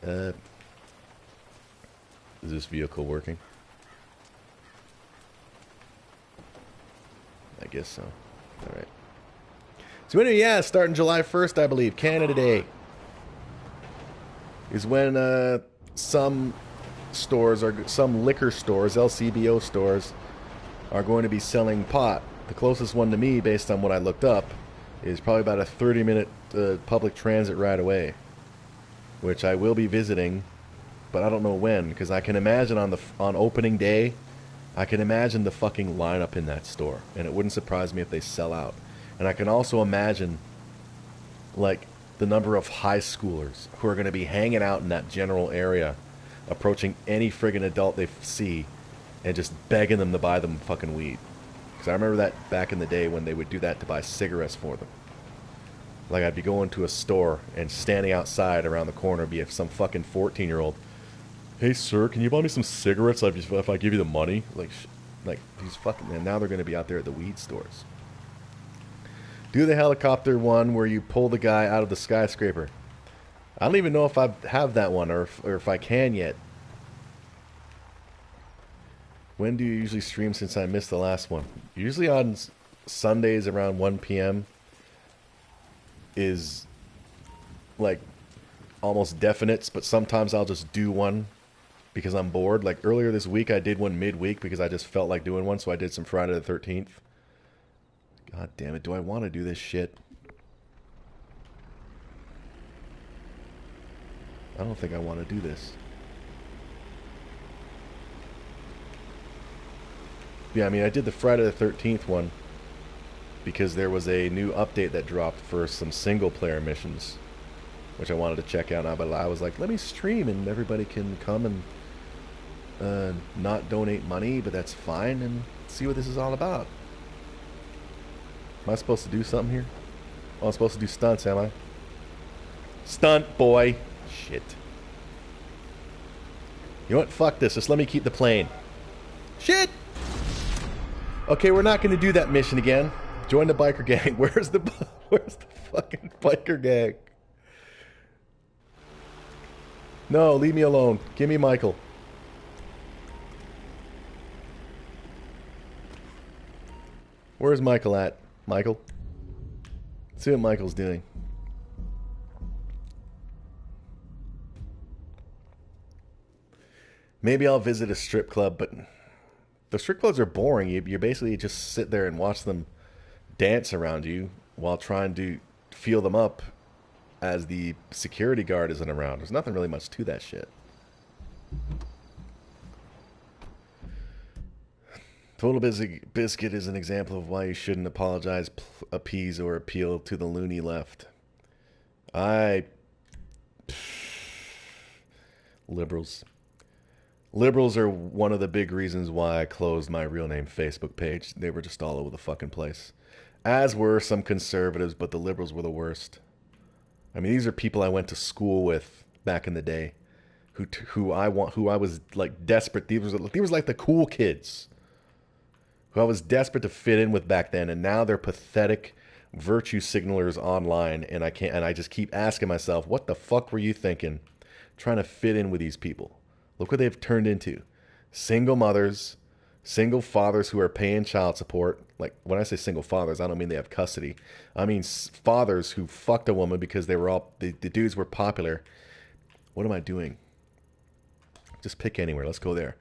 Is this vehicle working? I guess so. Alright. So anyway, yeah, starting July 1st, I believe. Canada Day. Is when some liquor stores, LCBO stores, are going to be selling pot. The closest one to me, based on what I looked up, is probably about a 30-minute public transit ride away, which I will be visiting, but I don't know when, because I can imagine on opening day, I can imagine the fucking lineup in that store, and it wouldn't surprise me if they sell out. And I can also imagine, like, the number of high schoolers who are going to be hanging out in that general area, approaching any friggin' adult they see, and just begging them to buy them fucking weed. Because I remember that back in the day when they would do that to buy cigarettes for them. Like, I'd be going to a store and standing outside around the corner would be some fucking 14-year-old. Hey, sir, can you buy me some cigarettes if I give you the money? Like these fucking... And now they're going to be out there at the weed stores. Do the helicopter one where you pull the guy out of the skyscraper. I don't even know if I have that one or if I can yet. When do you usually stream since I missed the last one? Usually on Sundays around 1 p.m. is like almost definite, but sometimes I'll just do one because I'm bored. Like earlier this week I did one midweek because I just felt like doing one, so I did some Friday the 13th. God damn it, do I want to do this shit? I don't think I want to do this. Yeah, I mean, I did the Friday the 13th one because there was a new update that dropped for some single-player missions, which I wanted to check out now, but I was like, let me stream and everybody can come and not donate money, but that's fine, and see what this is all about. Am I supposed to do something here? Oh, I'm supposed to do stunts, am I? Stunt, boy. Shit. You know what? Fuck this. Just let me keep the plane. Shit! Okay, we're not going to do that mission again. Join the biker gang. Where's the fucking biker gang? No, leave me alone. Give me Michael. Where's Michael at? Michael? Let's see what Michael's doing. Maybe I'll visit a strip club, but the strip clubs are boring. You basically just sit there and watch them dance around you while trying to feel them up as the security guard isn't around. There's nothing really much to that shit. Total Biscuit is an example of why you shouldn't apologize, appease, or appeal to the loony left. Liberals. Liberals are one of the big reasons why I closed my real name Facebook page. They were just all over the fucking place. As were some conservatives, but the liberals were the worst. I mean, these are people I went to school with back in the day, who I was like desperate. These was like the cool kids, who I was desperate to fit in with back then, and now they're pathetic virtue signalers online, and I just keep asking myself, what the fuck were you thinking, trying to fit in with these people? Look what they've turned into. Single mothers, single fathers who are paying child support. Like, when I say single fathers, I don't mean they have custody. I mean fathers who fucked a woman because they were all, the dudes were popular. What am I doing? Just pick anywhere. Let's go there.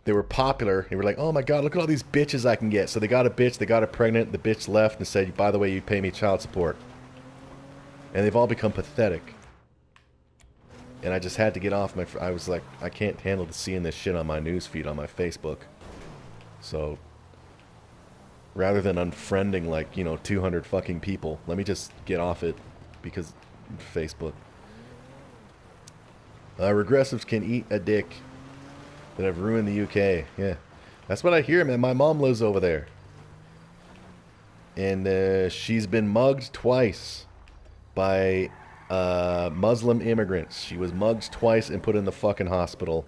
They were popular. They were like, oh my God, look at all these bitches I can get. So they got a bitch, they got her pregnant, the bitch left and said, by the way, you pay me child support. And they've all become pathetic. And I just had to get off my... I was like, I can't handle seeing this shit on my news feed on my Facebook. So, rather than unfriending like, 200 fucking people, let me just get off it because Facebook. Regressives can eat a dick that have ruined the UK. Yeah, that's what I hear, man. My mom lives over there. And she's been mugged twice by... Muslim immigrants. She was mugged twice and put in the fucking hospital,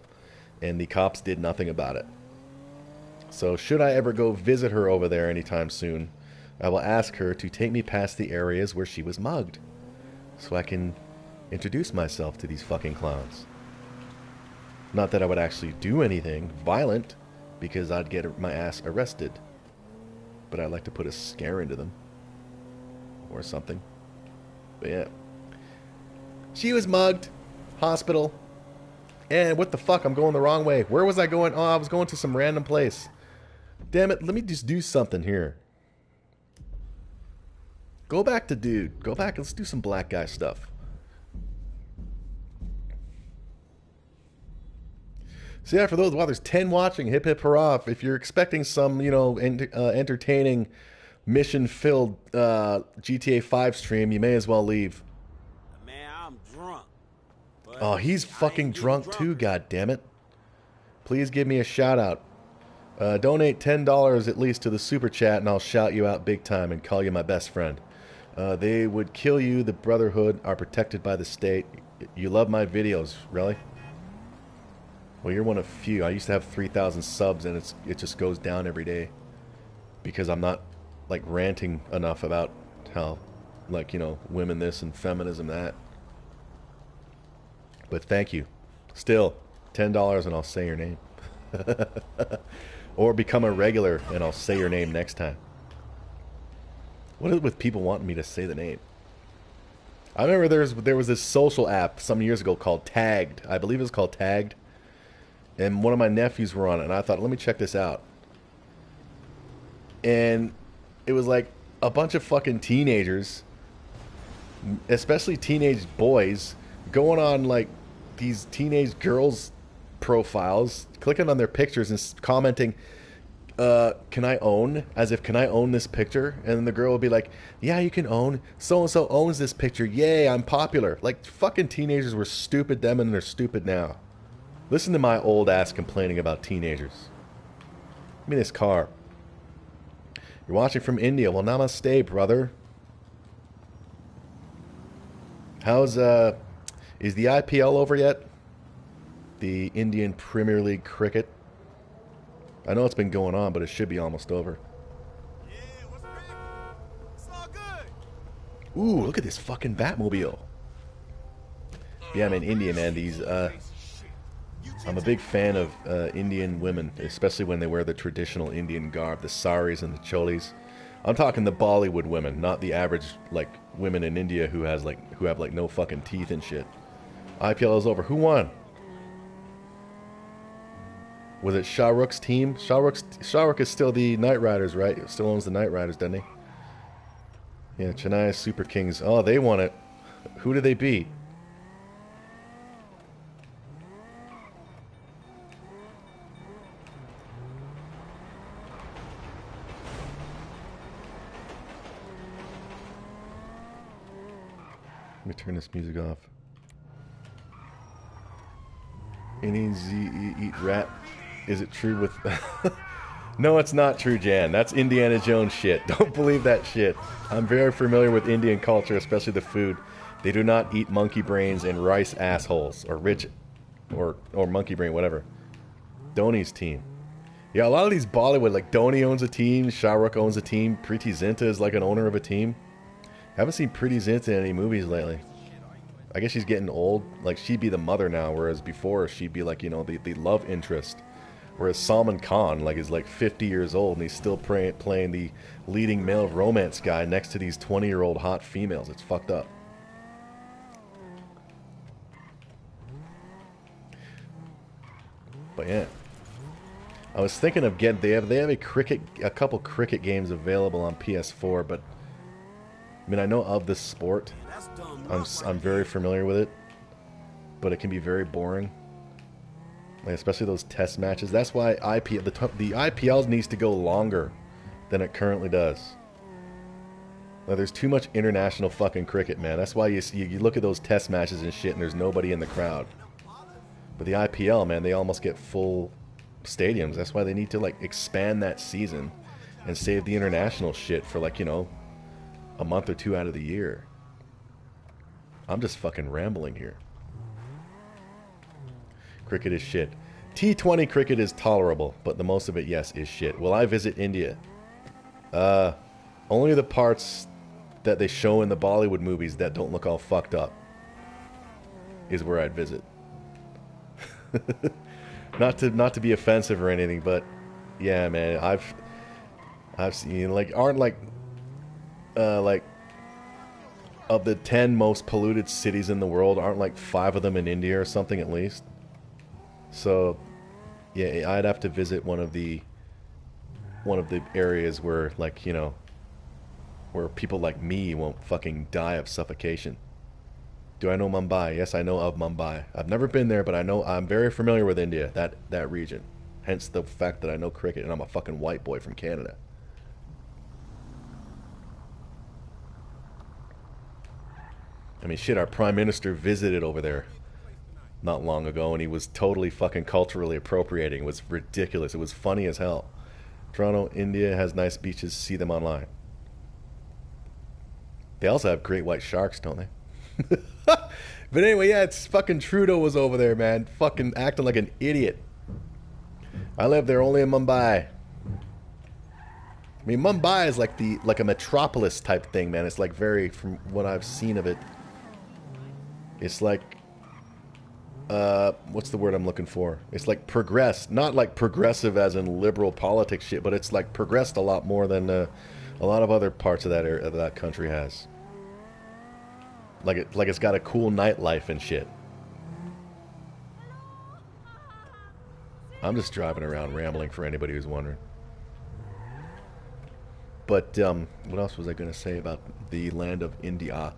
and the cops did nothing about it. So should I ever go visit her over there anytime soon, I will ask her to take me past the areas where she was mugged, so I can introduce myself to these fucking clowns. Not that I would actually do anything violent, because I'd get my ass arrested, but I'd like to put a scare into them or something. But yeah, she was mugged, hospital, and what the fuck, I'm going the wrong way. Where was I going? Oh, I was going to some random place. Damn it, let me just do something here. Go back to dude. Go back, let's do some black guy stuff. So yeah, for those, wow, there's 10 watching, hip hip hurrah. If you're expecting some, entertaining, mission-filled GTA 5 stream, you may as well leave. Oh, he's fucking drunk too, god damn it. Please give me a shout out. Donate $10 at least to the super chat and I'll shout you out big time and call you my best friend. They would kill you. The Brotherhood are protected by the state. You love my videos, really? Well, you're one of few. I used to have 3,000 subs and it just goes down every day because I'm not like ranting enough about how women this and feminism that. But thank you. Still, $10 and I'll say your name. Or become a regular and I'll say your name next time. What is it with people wanting me to say the name? I remember there was this social app some years ago called Tagged. I believe it was called Tagged. And one of my nephews were on it and I thought, let me check this out. And it was like a bunch of fucking teenagers, especially teenage boys, going on like these teenage girls' profiles, clicking on their pictures and commenting, can I own? As if, can I own this picture? And then the girl will be like, yeah, you can own. So-and-so owns this picture. Yay, I'm popular. Like, fucking teenagers were stupid then and they're stupid now. Listen to my old ass complaining about teenagers. Give me this car. You're watching from India. Well, namaste, brother. How's, is the IPL over yet? The Indian Premier League cricket? I know it's been going on, but it should be almost over. Yeah, what's cracking? It's all good. Ooh, look at this fucking Batmobile. Yeah, I'm in India, man. These, I'm a big fan of Indian women, especially when they wear the traditional Indian garb, the saris and the cholis. I'm talking the Bollywood women, not the average, women in India who have, no fucking teeth and shit. IPL is over. Who won? Was it Shah Rukh's team? Shah Rukh is still the Knight Riders, right? He still owns the Knight Riders, doesn't he? Yeah, Chennai Super Kings. Oh, they won it. Who did they beat? Let me turn this music off. Indians eat rat. Is it true with... No, it's not true, Jan. That's Indiana Jones shit. Don't believe that shit. I'm very familiar with Indian culture, especially the food. They do not eat monkey brains and rice assholes. Or rich... Or monkey brain, whatever. Dhoni's team. Yeah, a lot of these Bollywood, like Dhoni owns a team, Shah Rukh owns a team, Preeti Zinta is like an owner of a team. Haven't seen Preeti Zinta in any movies lately. I guess she's getting old. Like, she'd be the mother now, whereas before she'd be like, you know, the love interest. Whereas Salman Khan, like, is like 50 years old and he's still playing the leading male romance guy next to these 20-year-old hot females. It's fucked up. But yeah, I was thinking of getting. They have a couple cricket games available on PS4, but I mean, I know of this sport. I'm very familiar with it, but it can be very boring. Like, especially those test matches. That's why the IPL needs to go longer than it currently does. Like, there's too much international fucking cricket, man. That's why you look at those test matches and shit, and there's nobody in the crowd. But the IPL, man, they almost get full stadiums. That's why they need to, like, expand that season and save the international shit for, like, you know, a month or two out of the year. I'm just fucking rambling here. Cricket is shit. T20 cricket is tolerable, but the most of it, yes, is shit. Will I visit India? Only the parts that they show in the Bollywood movies that don't look all fucked up is where I'd visit. not to be offensive or anything, but yeah, man, I've seen, like, aren't like of the 10 most polluted cities in the world, aren't like 5 of them in India or something at least? So yeah, I'd have to visit one of the areas where, like, you know, where people like me won't fucking die of suffocation. Do I know Mumbai? Yes, I know of Mumbai. I've never been there, but I'm very familiar with India, that region. Hence the fact that I know cricket and I'm a fucking white boy from Canada. I mean, shit, our Prime Minister visited over there not long ago, and he was totally fucking culturally appropriating. It was ridiculous. It was funny as hell. Toronto, India has nice beaches. See them online. They also have great white sharks, don't they? But anyway, yeah, it's fucking Trudeau was over there, man. Fucking acting like an idiot. I live there only in Mumbai. I mean, Mumbai is like a metropolis type thing, man. It's like very, from what I've seen of it, it's like, what's the word I'm looking for? It's like progressed, not like progressive as in liberal politics shit, but it's like progressed a lot more than a lot of other parts of that area, that country has. Like it's got a cool nightlife and shit. I'm just driving around rambling for anybody who's wondering. But what else was I going to say about the land of India?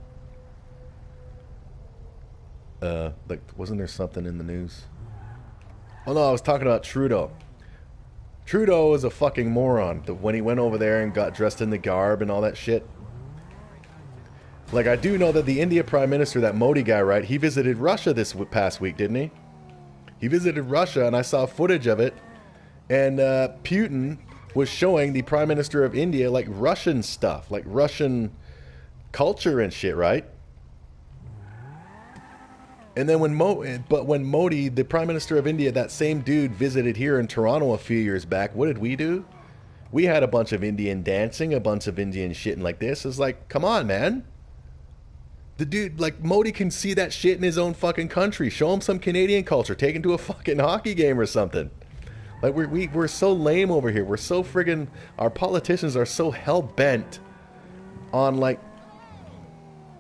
Like, wasn't there something in the news? Oh no, I was talking about Trudeau. Trudeau is a fucking moron. When he went over there and got dressed in the garb and all that shit. Like, I do know that the India Prime Minister, that Modi guy, right, he visited Russia this past week, didn't he? He visited Russia, and I saw footage of it, and Putin was showing the Prime Minister of India, like, Russian stuff, like Russian culture and shit, right? And then when Modi, the Prime Minister of India, that same dude, visited here in Toronto a few years back, what did we do? We had a bunch of Indian dancing, a bunch of Indian shit and like this. It's like, come on, man. The dude, like, Modi can see that shit in his own fucking country. Show him some Canadian culture. Take him to a fucking hockey game or something. Like, we're so lame over here. We're so friggin'... Our politicians are so hell-bent on, like...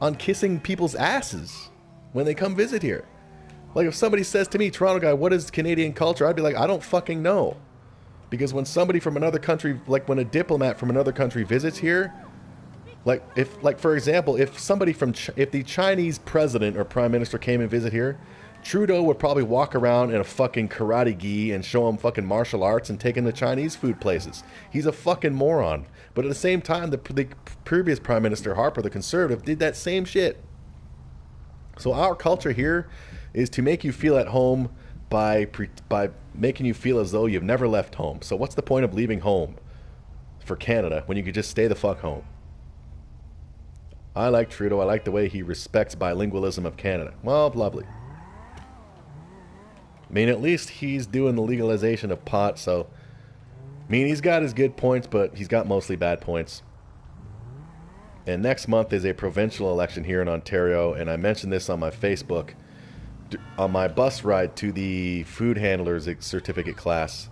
on kissing people's asses when they come visit here. Like, if somebody says to me, Toronto guy, what is Canadian culture? I'd be like, I don't fucking know. Because when somebody from another country... Like, when a diplomat from another country visits here... Like, if, like, for example, if somebody from... if the Chinese president or prime minister came and visit here... Trudeau would probably walk around in a fucking karate gi and show him fucking martial arts and take him to Chinese food places. He's a fucking moron. But at the same time, the previous Prime Minister, Harper, the Conservative, did that same shit. So our culture here is to make you feel at home, by making you feel as though you've never left home. So what's the point of leaving home for Canada when you could just stay the fuck home? I like Trudeau. I like the way he respects bilingualism of Canada. Well, lovely. I mean, at least he's doing the legalization of pot, so... I mean, he's got his good points, but he's got mostly bad points. And next month is a provincial election here in Ontario, and I mentioned this on my Facebook. On my bus ride to the food handlers certificate class,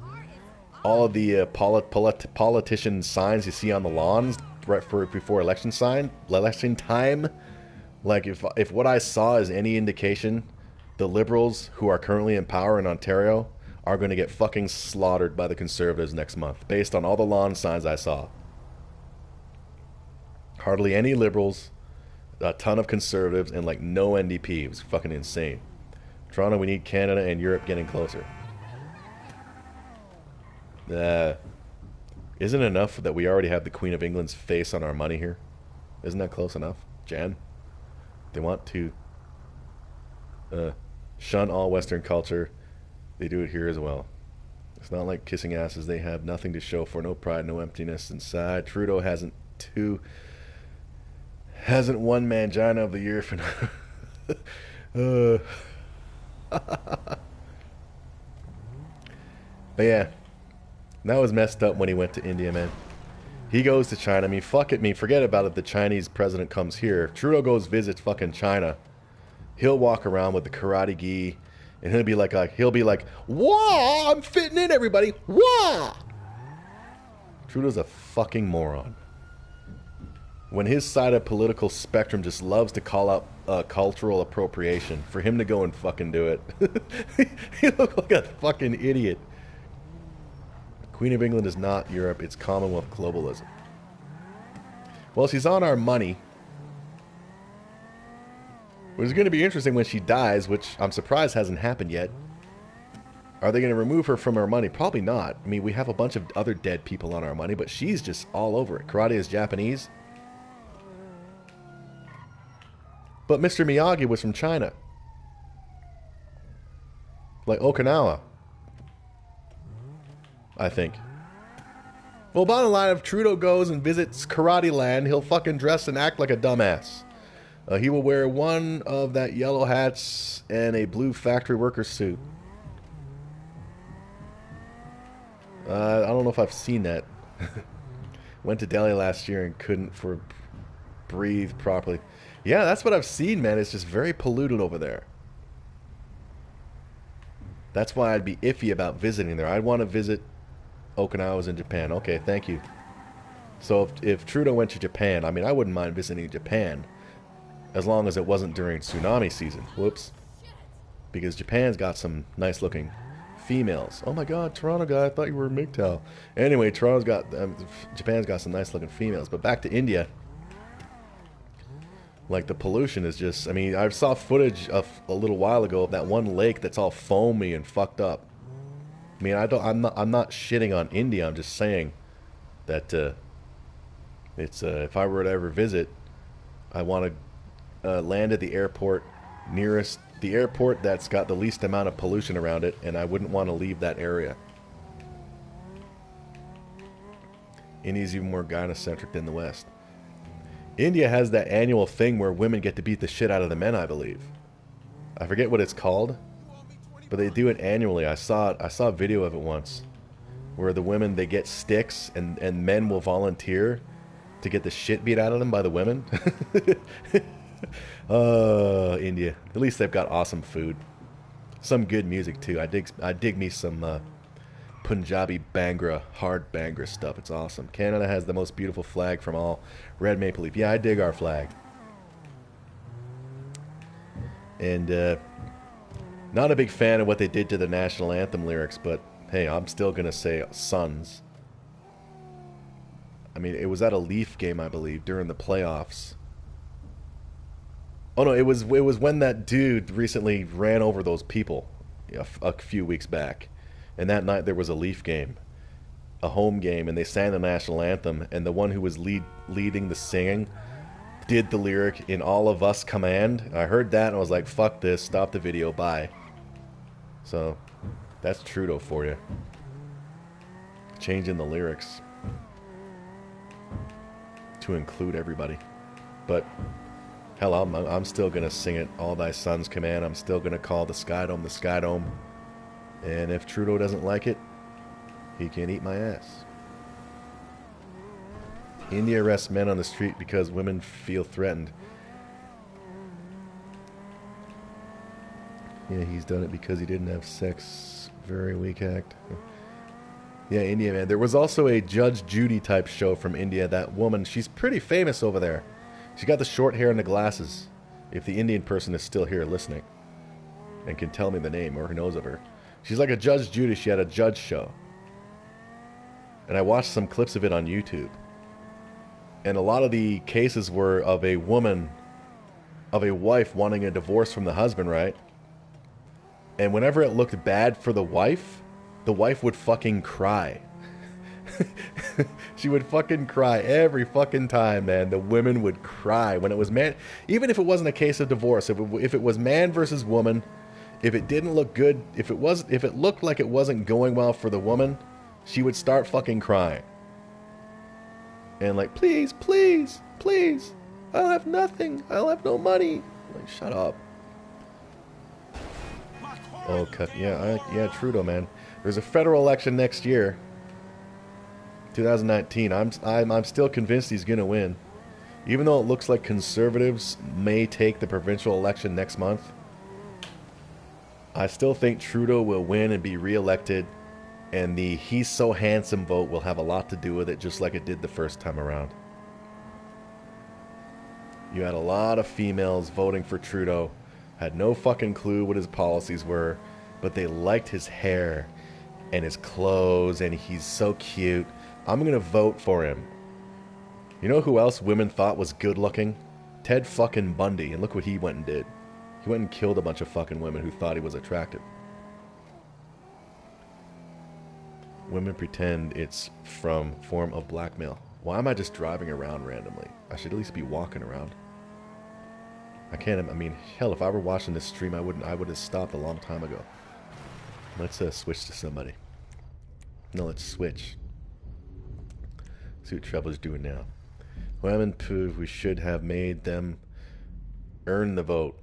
all of the politician signs you see on the lawns right before election time, like if what I saw is any indication, the Liberals who are currently in power in Ontario are going to get fucking slaughtered by the Conservatives next month, based on all the lawn signs I saw. Hardly any Liberals, a ton of Conservatives, and like no NDP. It was fucking insane. Toronto, we need Canada and Europe getting closer. Isn't it enough that we already have the Queen of England's face on our money here? Isn't that close enough, Jan? They want to shun all Western culture. They do it here as well. It's not like kissing asses. They have nothing to show for, no pride, no emptiness inside. Trudeau hasn't won Mangina of the Year for But yeah, that was messed up when he went to India, man. He goes to China. I mean, fuck it, forget about it. The Chinese president comes here. If Trudeau goes visits fucking China, he'll walk around with the karate gi, and he'll be like, "Wah! I'm fitting in, everybody. Wah!" Trudeau's a fucking moron. When his side of political spectrum just loves to call out cultural appropriation, for him to go and fucking do it, he looks like a fucking idiot. Queen of England is not Europe, it's Commonwealth globalism. Well, she's on our money. It's going to be interesting when she dies, which I'm surprised hasn't happened yet. Are they going to remove her from our money? Probably not. I mean, we have a bunch of other dead people on our money, but she's just all over it. Karate is Japanese. But Mr. Miyagi was from China. Like Okinawa, I think. Well, bottom line, if Trudeau goes and visits Karate Land, he'll fucking dress and act like a dumbass. He will wear one of that yellow hats and a blue factory worker suit. I don't know if I've seen that. Went to Delhi last year and couldn't breathe properly. Yeah, that's what I've seen, man. It's just very polluted over there. That's why I'd be iffy about visiting there. I'd want to visit Okinawa's in Japan. Okay, thank you. So if Trudeau went to Japan, I mean, I wouldn't mind visiting Japan as long as it wasn't during tsunami season. Whoops. Because Japan's got some nice looking females. Oh my god, Toronto guy, I thought you were MGTOW. Anyway, Japan's got some nice looking females. But back to India. Like, the pollution is just, I mean, I saw footage of a little while ago of that one lake that's all foamy and fucked up. I mean, I'm not shitting on India. I'm just saying that if I were to ever visit, I want to land at the airport nearest the airport that's got the least amount of pollution around it, and I wouldn't want to leave that area. India's even more gynocentric than the West. India has that annual thing where women get to beat the shit out of the men, I believe. I forget what it's called, but they do it annually. I saw a video of it once, where the women, they get sticks, and men will volunteer to get the shit beat out of them by the women. India. At least they've got awesome food. Some good music too. I dig me some Punjabi Bhangra, hard Bhangra stuff. It's awesome. Canada has the most beautiful flag from all. Red maple leaf. Yeah, I dig our flag. And not a big fan of what they did to the national anthem lyrics, but hey, I'm still gonna say Suns. I mean, it was at a Leaf game, I believe, during the playoffs. Oh no, it was when that dude recently ran over those people a few weeks back. And that night there was a Leaf game, a home game, and they sang the national anthem, and the one who was leading the singing did the lyric in All of Us Command. I heard that and I was like, fuck this, stop the video, bye. So That's Trudeau for you. Changing the lyrics to include everybody. But hell, I'm still gonna sing it. All thy sons command. I'm still gonna call the Sky Dome the Sky Dome. And if Trudeau doesn't like it, he can eat my ass. India arrests men on the street because women feel threatened. Yeah, he's done it because he didn't have sex. Very weak act. Yeah, India, man. There was also a Judge Judy type show from India. That woman, she's pretty famous over there. She got the short hair and the glasses. If the Indian person is still here listening and can tell me the name or who knows of her. She's like a Judge Judy. She had a judge show. And I watched some clips of it on YouTube. And a lot of the cases were of a woman, of a wife wanting a divorce from the husband, right? And whenever it looked bad for the wife would fucking cry. She would fucking cry every fucking time, man. The women would cry when it was man. Even if it wasn't a case of divorce, if it was man versus woman, if it didn't look good, if it looked like it wasn't going well for the woman, she would start fucking crying. And like, please, please, please, I'll have nothing. I'll have no money. Like, shut up. Oh, yeah, Trudeau, man. There's a federal election next year, 2019. I'm still convinced he's gonna win, even though it looks like conservatives may take the provincial election next month. I still think Trudeau will win and be re-elected, and the "he's so handsome" vote will have a lot to do with it, just like it did the first time around. You had a lot of females voting for Trudeau, had no fucking clue what his policies were, but they liked his hair and his clothes, and he's so cute. I'm gonna vote for him. You know who else women thought was good looking? Ted fucking Bundy, and look what he went and did. He went and killed a bunch of fucking women who thought he was attractive. Women pretend it's from form of blackmail. Why am I just driving around randomly? I should at least be walking around. I mean, hell, if I were watching this stream, I would have stopped a long time ago. Let's switch to somebody. No, let's switch. See what Trevor's doing now. Women prove we should have made them earn the vote.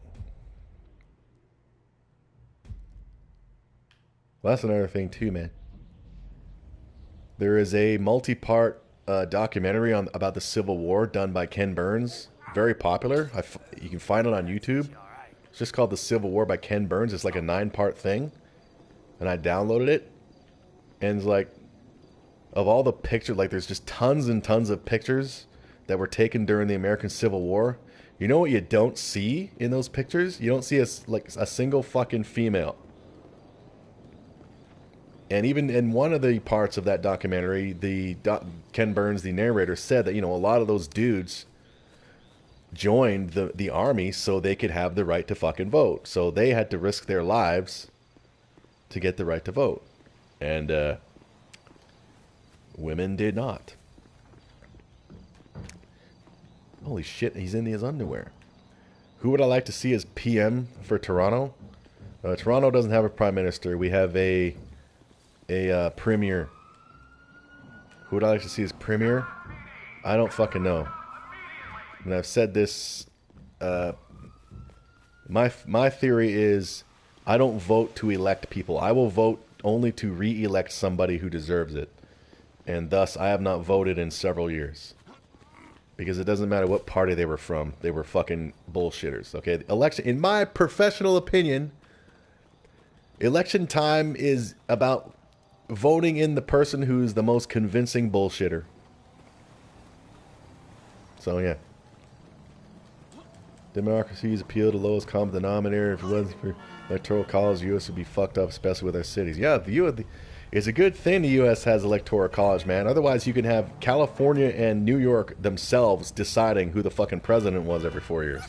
Well, that's another thing too, man. There is a multi-part documentary about the Civil War done by Ken Burns. Very popular. You can find it on YouTube. It's just called The Civil War by Ken Burns. It's like a 9-part thing. And I downloaded it. And it's like, of all the pictures, like there's just tons and tons of pictures that were taken during the American Civil War. You know what you don't see in those pictures? You don't see a single fucking female. And even in one of the parts of that documentary, Ken Burns, the narrator, said that, you know, a lot of those dudes joined the army so they could have the right to fucking vote. So they had to risk their lives to get the right to vote. And women did not. Holy shit, he's in his underwear. Who would I like to see as PM for Toronto? Toronto doesn't have a prime minister. We have a premier. Who would I like to see as premier? I don't fucking know. And I've said this. My theory is I don't vote to elect people. I will vote only to re-elect somebody who deserves it. And thus, I have not voted in several years. Because it doesn't matter what party they were from. They were fucking bullshitters. Okay, election, in my professional opinion, election time is about voting in the person who's the most convincing bullshitter. So, yeah. Democracy's appeal to lowest common denominator. If it wasn't for electoral college, the U.S. would be fucked up, especially with our cities. Yeah, it's a good thing the U.S. has electoral college, man. Otherwise, you can have California and New York themselves deciding who the fucking president was every 4 years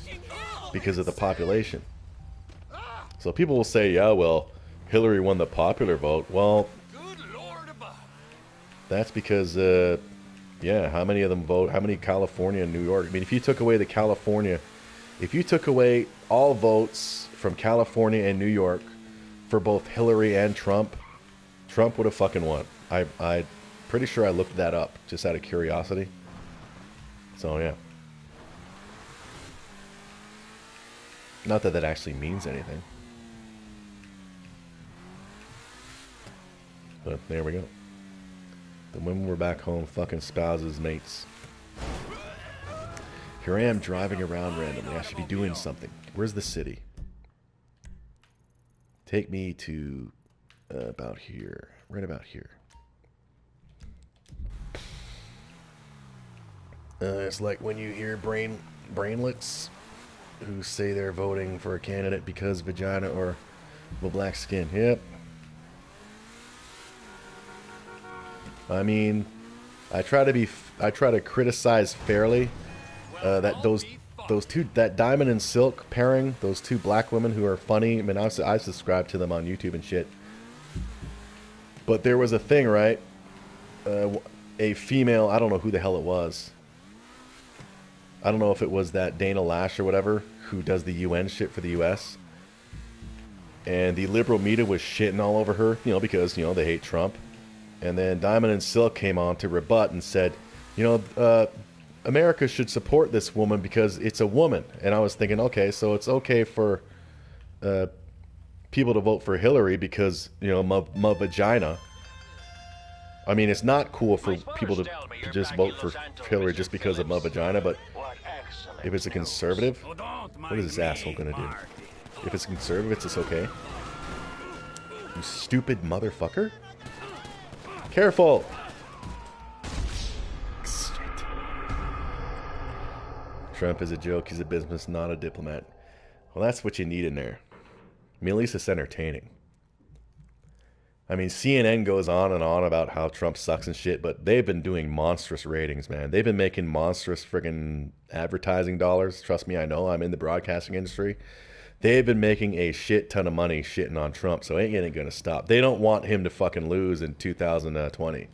because of the population. So people will say, yeah, well, Hillary won the popular vote. Well, that's because, yeah, how many of them vote? How many California and New York? I mean, if you took away all votes from California and New York for both Hillary and Trump, Trump would have fucking won. I pretty sure I looked that up just out of curiosity. So yeah. Not that that actually means anything. But there we go. The women were back home, fucking spouses, mates. Here I am driving around randomly. I should be doing something. Where's the city? Take me to about here. Right about here. It's like when you hear brainlets who say they're voting for a candidate because vagina or well, black skin. Yep. I mean, I try to criticize fairly. That that Diamond and Silk pairing, those two black women who are funny. I mean, I subscribe to them on YouTube and shit. But there was a thing, right? A female, I don't know who the hell it was. I don't know if it was that Dana Lash or whatever, who does the UN shit for the US. And the liberal media was shitting all over her, you know, because, you know, they hate Trump. And then Diamond and Silk came on to rebut and said, you know, America should support this woman because it's a woman. And I was thinking, okay, so it's okay for people to vote for Hillary because, you know, my vagina. I mean, it's not cool for people to just vote for Hillary just because of my vagina, but if it's a conservative, what is this asshole gonna do? If it's conservative, it's just okay. You stupid motherfucker. Careful! Shit. Trump is a joke, he's a business, not a diplomat. Well, that's what you need in there. I mean, at least it's entertaining. I mean, CNN goes on and on about how Trump sucks and shit, but they've been doing monstrous ratings, man. They've been making monstrous friggin' advertising dollars. Trust me, I know. I'm in the broadcasting industry. They've been making a shit ton of money shitting on Trump, so it ain't gonna stop. They don't want him to fucking lose in 2020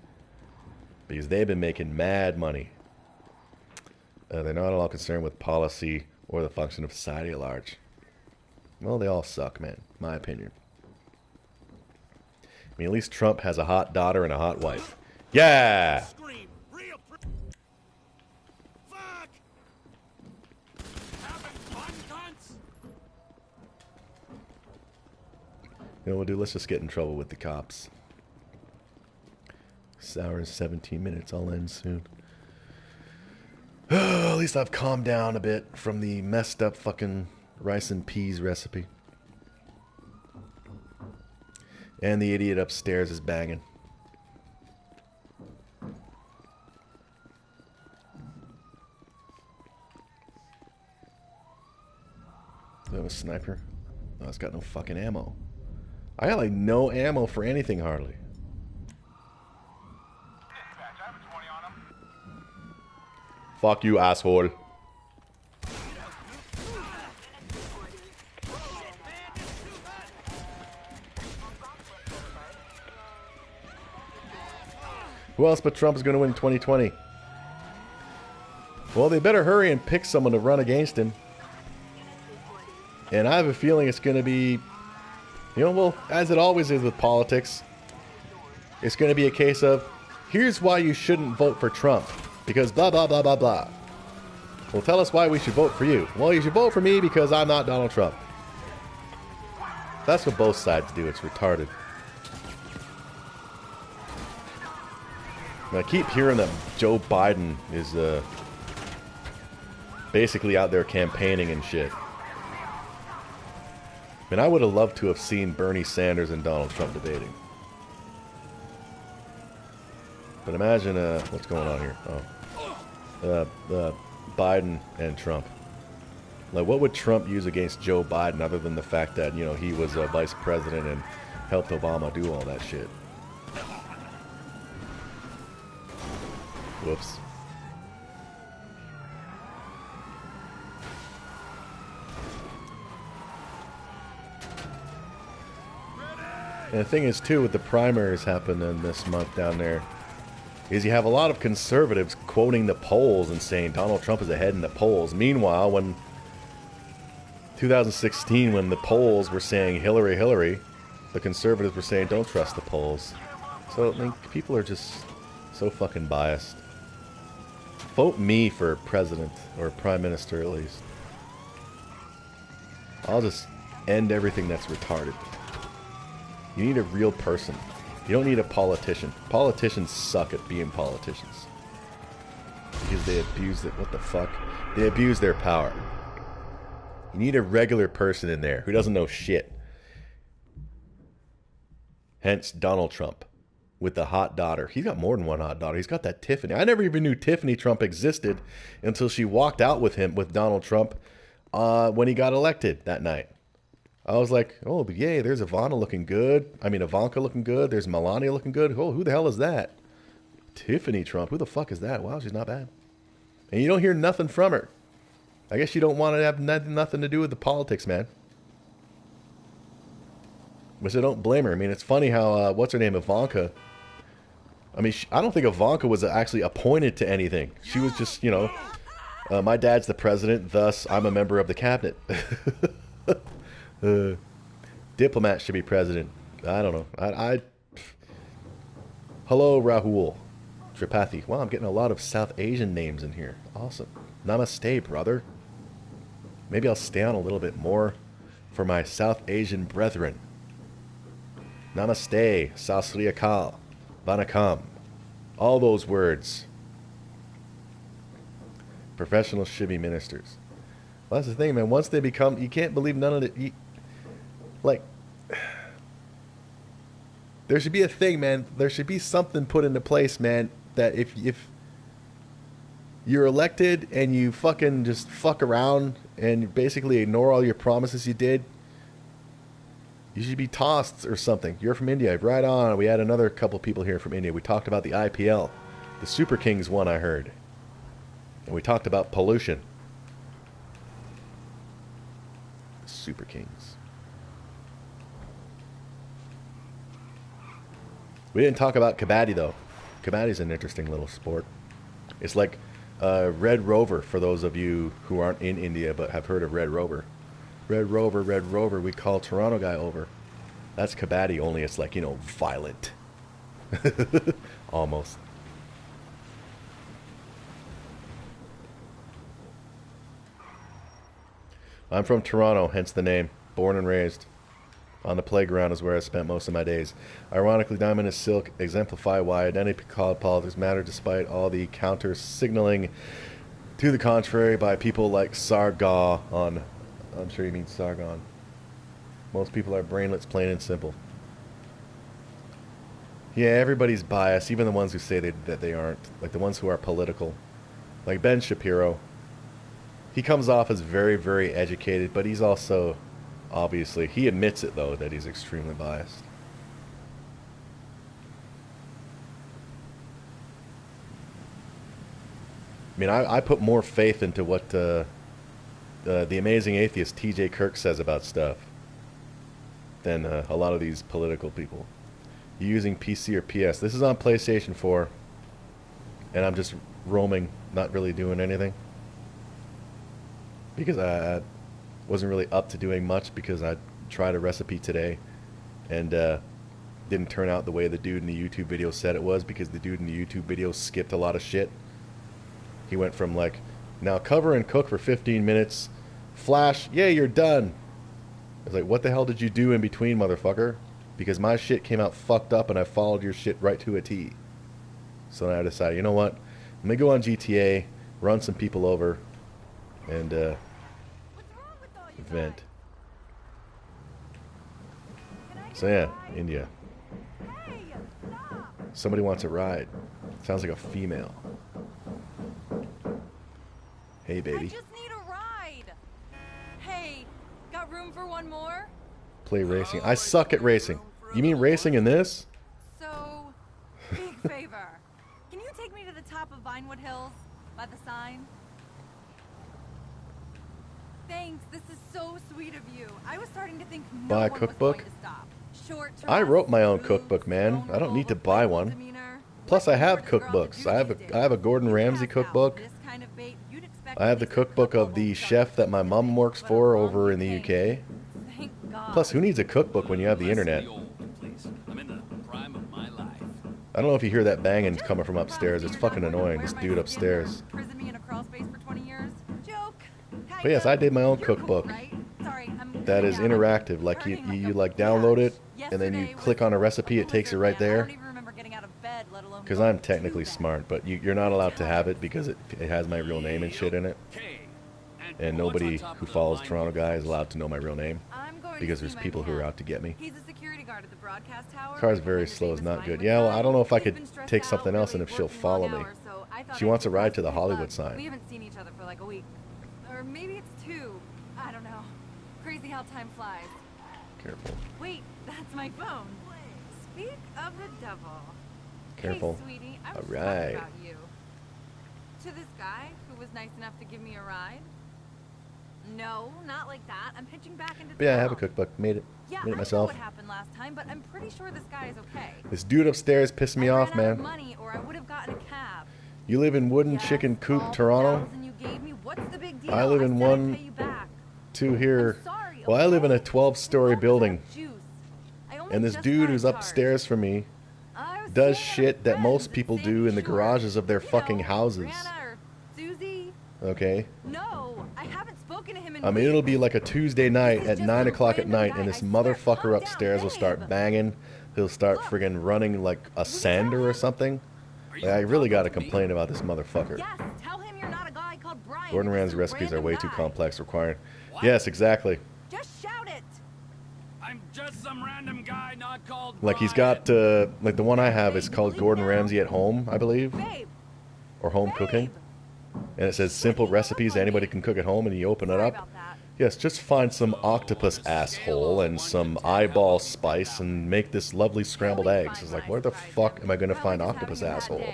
because they've been making mad money. They're not at all concerned with policy or the function of society at large. Well, they all suck, man. My opinion. I mean, at least Trump has a hot daughter and a hot wife. Yeah! You know what we'll do? Let's just get in trouble with the cops. This hour is 17 minutes. I'll end soon. At least I've calmed down a bit from the messed up fucking rice and peas recipe. And the idiot upstairs is banging. Do I have a sniper? Oh, it's got no fucking ammo. I got like no ammo for anything hardly. Fuck you, asshole. Who else but Trump is going to win 2020? Well, they better hurry and pick someone to run against him. And I have a feeling it's going to be, you know, well, as it always is with politics, it's going to be a case of, here's why you shouldn't vote for Trump. Because blah, blah, blah, blah, blah. Well, tell us why we should vote for you. Well, you should vote for me because I'm not Donald Trump. That's what both sides do. It's retarded. I keep hearing that Joe Biden is basically out there campaigning and shit. I mean, I would have loved to have seen Bernie Sanders and Donald Trump debating. But imagine what's going on here. Oh, Biden and Trump. Like, what would Trump use against Joe Biden other than the fact that, you know, he was a vice president and helped Obama do all that shit? Whoops. And the thing is, too, with the primaries happening this month down there, is you have a lot of conservatives quoting the polls and saying Donald Trump is ahead in the polls. Meanwhile, when 2016, when the polls were saying Hillary, Hillary, the conservatives were saying don't trust the polls. So, I mean, people are just so fucking biased. Vote me for president, or prime minister at least. I'll just end everything that's retarded. You need a real person. You don't need a politician. Politicians suck at being politicians. Because they abuse it. What the fuck? They abuse their power. You need a regular person in there who doesn't know shit. Hence Donald Trump with the hot daughter. He's got more than one hot daughter. He's got that Tiffany. I never even knew Tiffany Trump existed until she walked out with him, with Donald Trump, when he got elected that night. I was like, oh, yay, there's Ivana looking good. I mean, Ivanka looking good. There's Melania looking good. Oh, who the hell is that? Tiffany Trump. Who the fuck is that? Wow, she's not bad. And you don't hear nothing from her. I guess you don't want to have nothing to do with the politics, man. Which I don't blame her. I mean, it's funny how, what's her name, Ivanka. I mean, I don't think Ivanka was actually appointed to anything. She was just, you know, my dad's the president, thus I'm a member of the cabinet. Diplomat should be president. I don't know. Hello, Rahul Tripathi. Wow, I'm getting a lot of South Asian names in here. Awesome. Namaste, brother. Maybe I'll stay on a little bit more for my South Asian brethren. Namaste, Sat Sri Akal, Vanakkam. All those words. Professionals should be ministers. Well, that's the thing, man. Once they become, you can't believe none of it. Like, there should be a thing, man. There should be something put into place, man, that if you're elected and you fucking just fuck around and basically ignore all your promises you did, you should be tossed or something. You're from India. Right on. We had another couple people here from India. We talked about the IPL. The Super Kings won, I heard. And we talked about pollution. Super Kings. We didn't talk about kabaddi, though. Kabaddi's an interesting little sport. It's like Red Rover, for those of you who aren't in India but have heard of Red Rover. Red Rover, we call Toronto guy over. That's kabaddi, only it's like, you know, violent. Almost. I'm from Toronto, hence the name. Born and raised. On the playground is where I spent most of my days. Ironically, Diamond and Silk exemplify why identity politics matter despite all the counter-signaling to the contrary by people like Sargon. I'm sure you mean Sargon. Most people are brainless, plain and simple. Yeah, everybody's biased, even the ones who say that they aren't. Like the ones who are political. Like Ben Shapiro. He comes off as very, very educated, but he's also, obviously, he admits it, though, that he's extremely biased. I mean, I put more faith into what the amazing atheist T.J. Kirk says about stuff than a lot of these political people. You using PC or PS? This is on PlayStation 4, and I'm just roaming, not really doing anything. Because I wasn't really up to doing much because I tried a recipe today and didn't turn out the way the dude in the YouTube video said it was, because the dude in the YouTube video skipped a lot of shit. He went from like, now cover and cook for 15 minutes, flash, yeah, you're done. I was like, what the hell did you do in between, motherfucker? Because my shit came out fucked up and I followed your shit right to a T. So then I decided, you know what? I'm going to go on GTA, run some people over, and vent. So yeah, India. Somebody wants a ride. Sounds like a female. Hey, baby. I just need a ride. Hey, got room for one more? Play racing. I suck at racing. You mean racing in this? So, big favor. Can you take me to the top of Vinewood Hills by the sign? Thanks, this is so sweet of you. I was starting to think no buy a one cookbook? was going to stop. Short I wrote my own cookbook, man. I don't need to buy one. Plus, I have cookbooks. I have a Gordon Ramsay cookbook. I have the cookbook of the chef that my mom works for over in the UK. Plus, who needs a cookbook when you have the internet? I'm in the prime of my life. I don't know if you hear that banging coming from upstairs. It's fucking annoying. This dude upstairs. Prison me in a crawl space for 20 years. Joke. But yes, I did my own cookbook. Sorry, That is interactive. Like you like download it and then you click on a recipe. It takes you right there. Because I'm technically smart, but you're not allowed to have it because it has my real name and shit in it. And nobody who follows Toronto Guy is allowed to know my real name because there's people who are out to get me. He's a security guard at the broadcast tower. Car's very slow is not good. Yeah, well, I don't know if I could take something else and if she'll follow me. She wants a ride to the Hollywood We sign. haven't seen each other for like a week. Or maybe it's 2. I don't know. Crazy how time flies. Careful. Wait, that's my phone. Speak of the devil. Careful. Hey, sweetie, I All was right. talking about you. To this guy who was nice enough to give me a ride? No, not like that. I'm pitching back into But yeah, I have a town. cookbook. Made it. Yeah, Made it I know myself. what happened last time, but I'm pretty sure this guy is okay. This dude upstairs pissed me off, I ran out of man. money, or I would have gotten a cab. You live in Wooden Chicken Coop, Toronto? And you gave me. What's the big deal? I live in said I'd one, pay you back. 2 here. Well, I live in a 12-story building. And this dude who's upstairs from me does shit that most people do in the garages of their fucking houses. Okay? No, I haven't spoken to him in I mean, it'll be like a Tuesday night at 9 o'clock at night, and this motherfucker upstairs will start banging. He'll start friggin' running like a sander or something. Like, I really gotta complain about this motherfucker. Yes, tell him you're not a guy called Brian. Gordon Ramsay recipes are way too complex, requiring. Yes, exactly. Just shout it. I'm just some random guy not called Like he's got, like the one I have is called Gordon Ramsay at Home, I believe, or Home Cooking, and it says simple recipes anybody can cook at home, and you open it up. Yes, just find some octopus asshole and some eyeball spice and make this lovely scrambled eggs. It's like, where the fuck am I gonna find octopus asshole?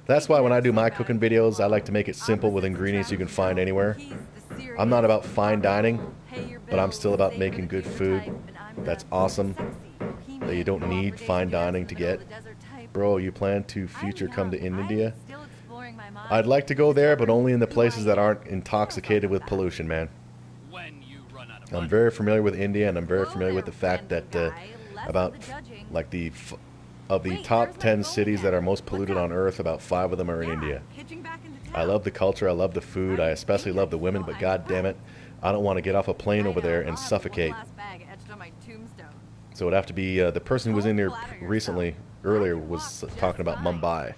That's why when I do my cooking videos, I like to make it simple with ingredients you can find anywhere. I'm not about fine dining, but I'm still about making good food that's awesome, that you don't need fine dining to get. Bro, you plan to future come to India? I'd like to go there, but only in the places that aren't intoxicated with pollution, man. I'm very familiar with India, and I'm very familiar with the fact that about like of the top 10 cities that are most polluted on Earth, about 5 of them are in India. I love the culture, I love the food, I especially love the women, but god damn it, I don't want to get off a plane over there and suffocate. So it'd have to be the person who was in there recently, earlier, was talking about Mumbai.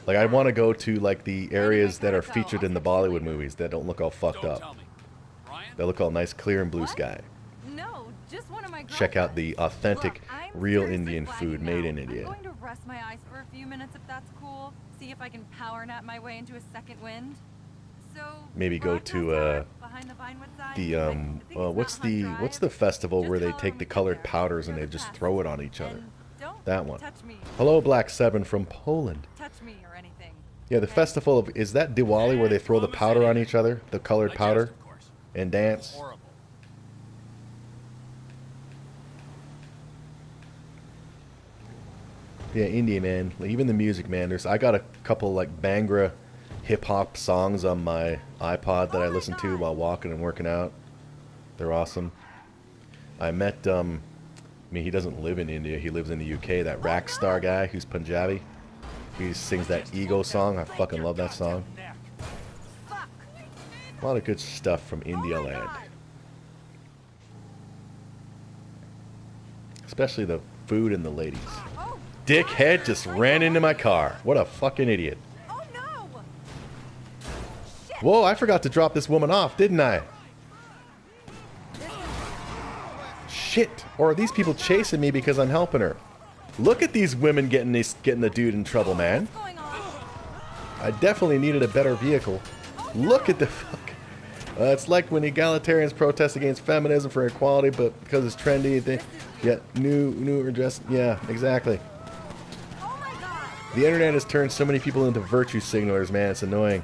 Like I want to go to like the areas that are featured in the Bollywood movies that don't look all fucked up. They look all nice, clear, and blue sky. No, just one of my Check out the authentic, Look, real Indian food made in I'm India. going to rest my eyes for a few minutes if that's cool. See if I can power nap my way into a second wind. So Maybe go to behind the Vinewood side, the what's the festival where they take the colored powders and they just throw it on each other? That one. Hello, Black 7 from Poland. touch me or anything. Yeah, the festival of, is that Diwali where they throw the powder on each other, the colored powder, and dance? Yeah, India, man. Like, even the music, man. I got a couple like Bhangra hip hop songs on my iPod that I listen to while walking and working out. They're awesome. I met I mean, he doesn't live in India. He lives in the UK. That Rackstar guy who's Punjabi. He sings that Ego song. I fucking love that song. A lot of good stuff from India land. Especially the food and the ladies. Dickhead just ran into my car. What a fucking idiot. Whoa, I forgot to drop this woman off, didn't I? Shit. Or are these people chasing me because I'm helping her? Look at these women getting the dude in trouble, man. I definitely needed a better vehicle. Look at the fuck. It's like when egalitarians protest against feminism for equality, but because it's trendy, they get new dress. Yeah, exactly. The internet has turned so many people into virtue signalers, man. It's annoying.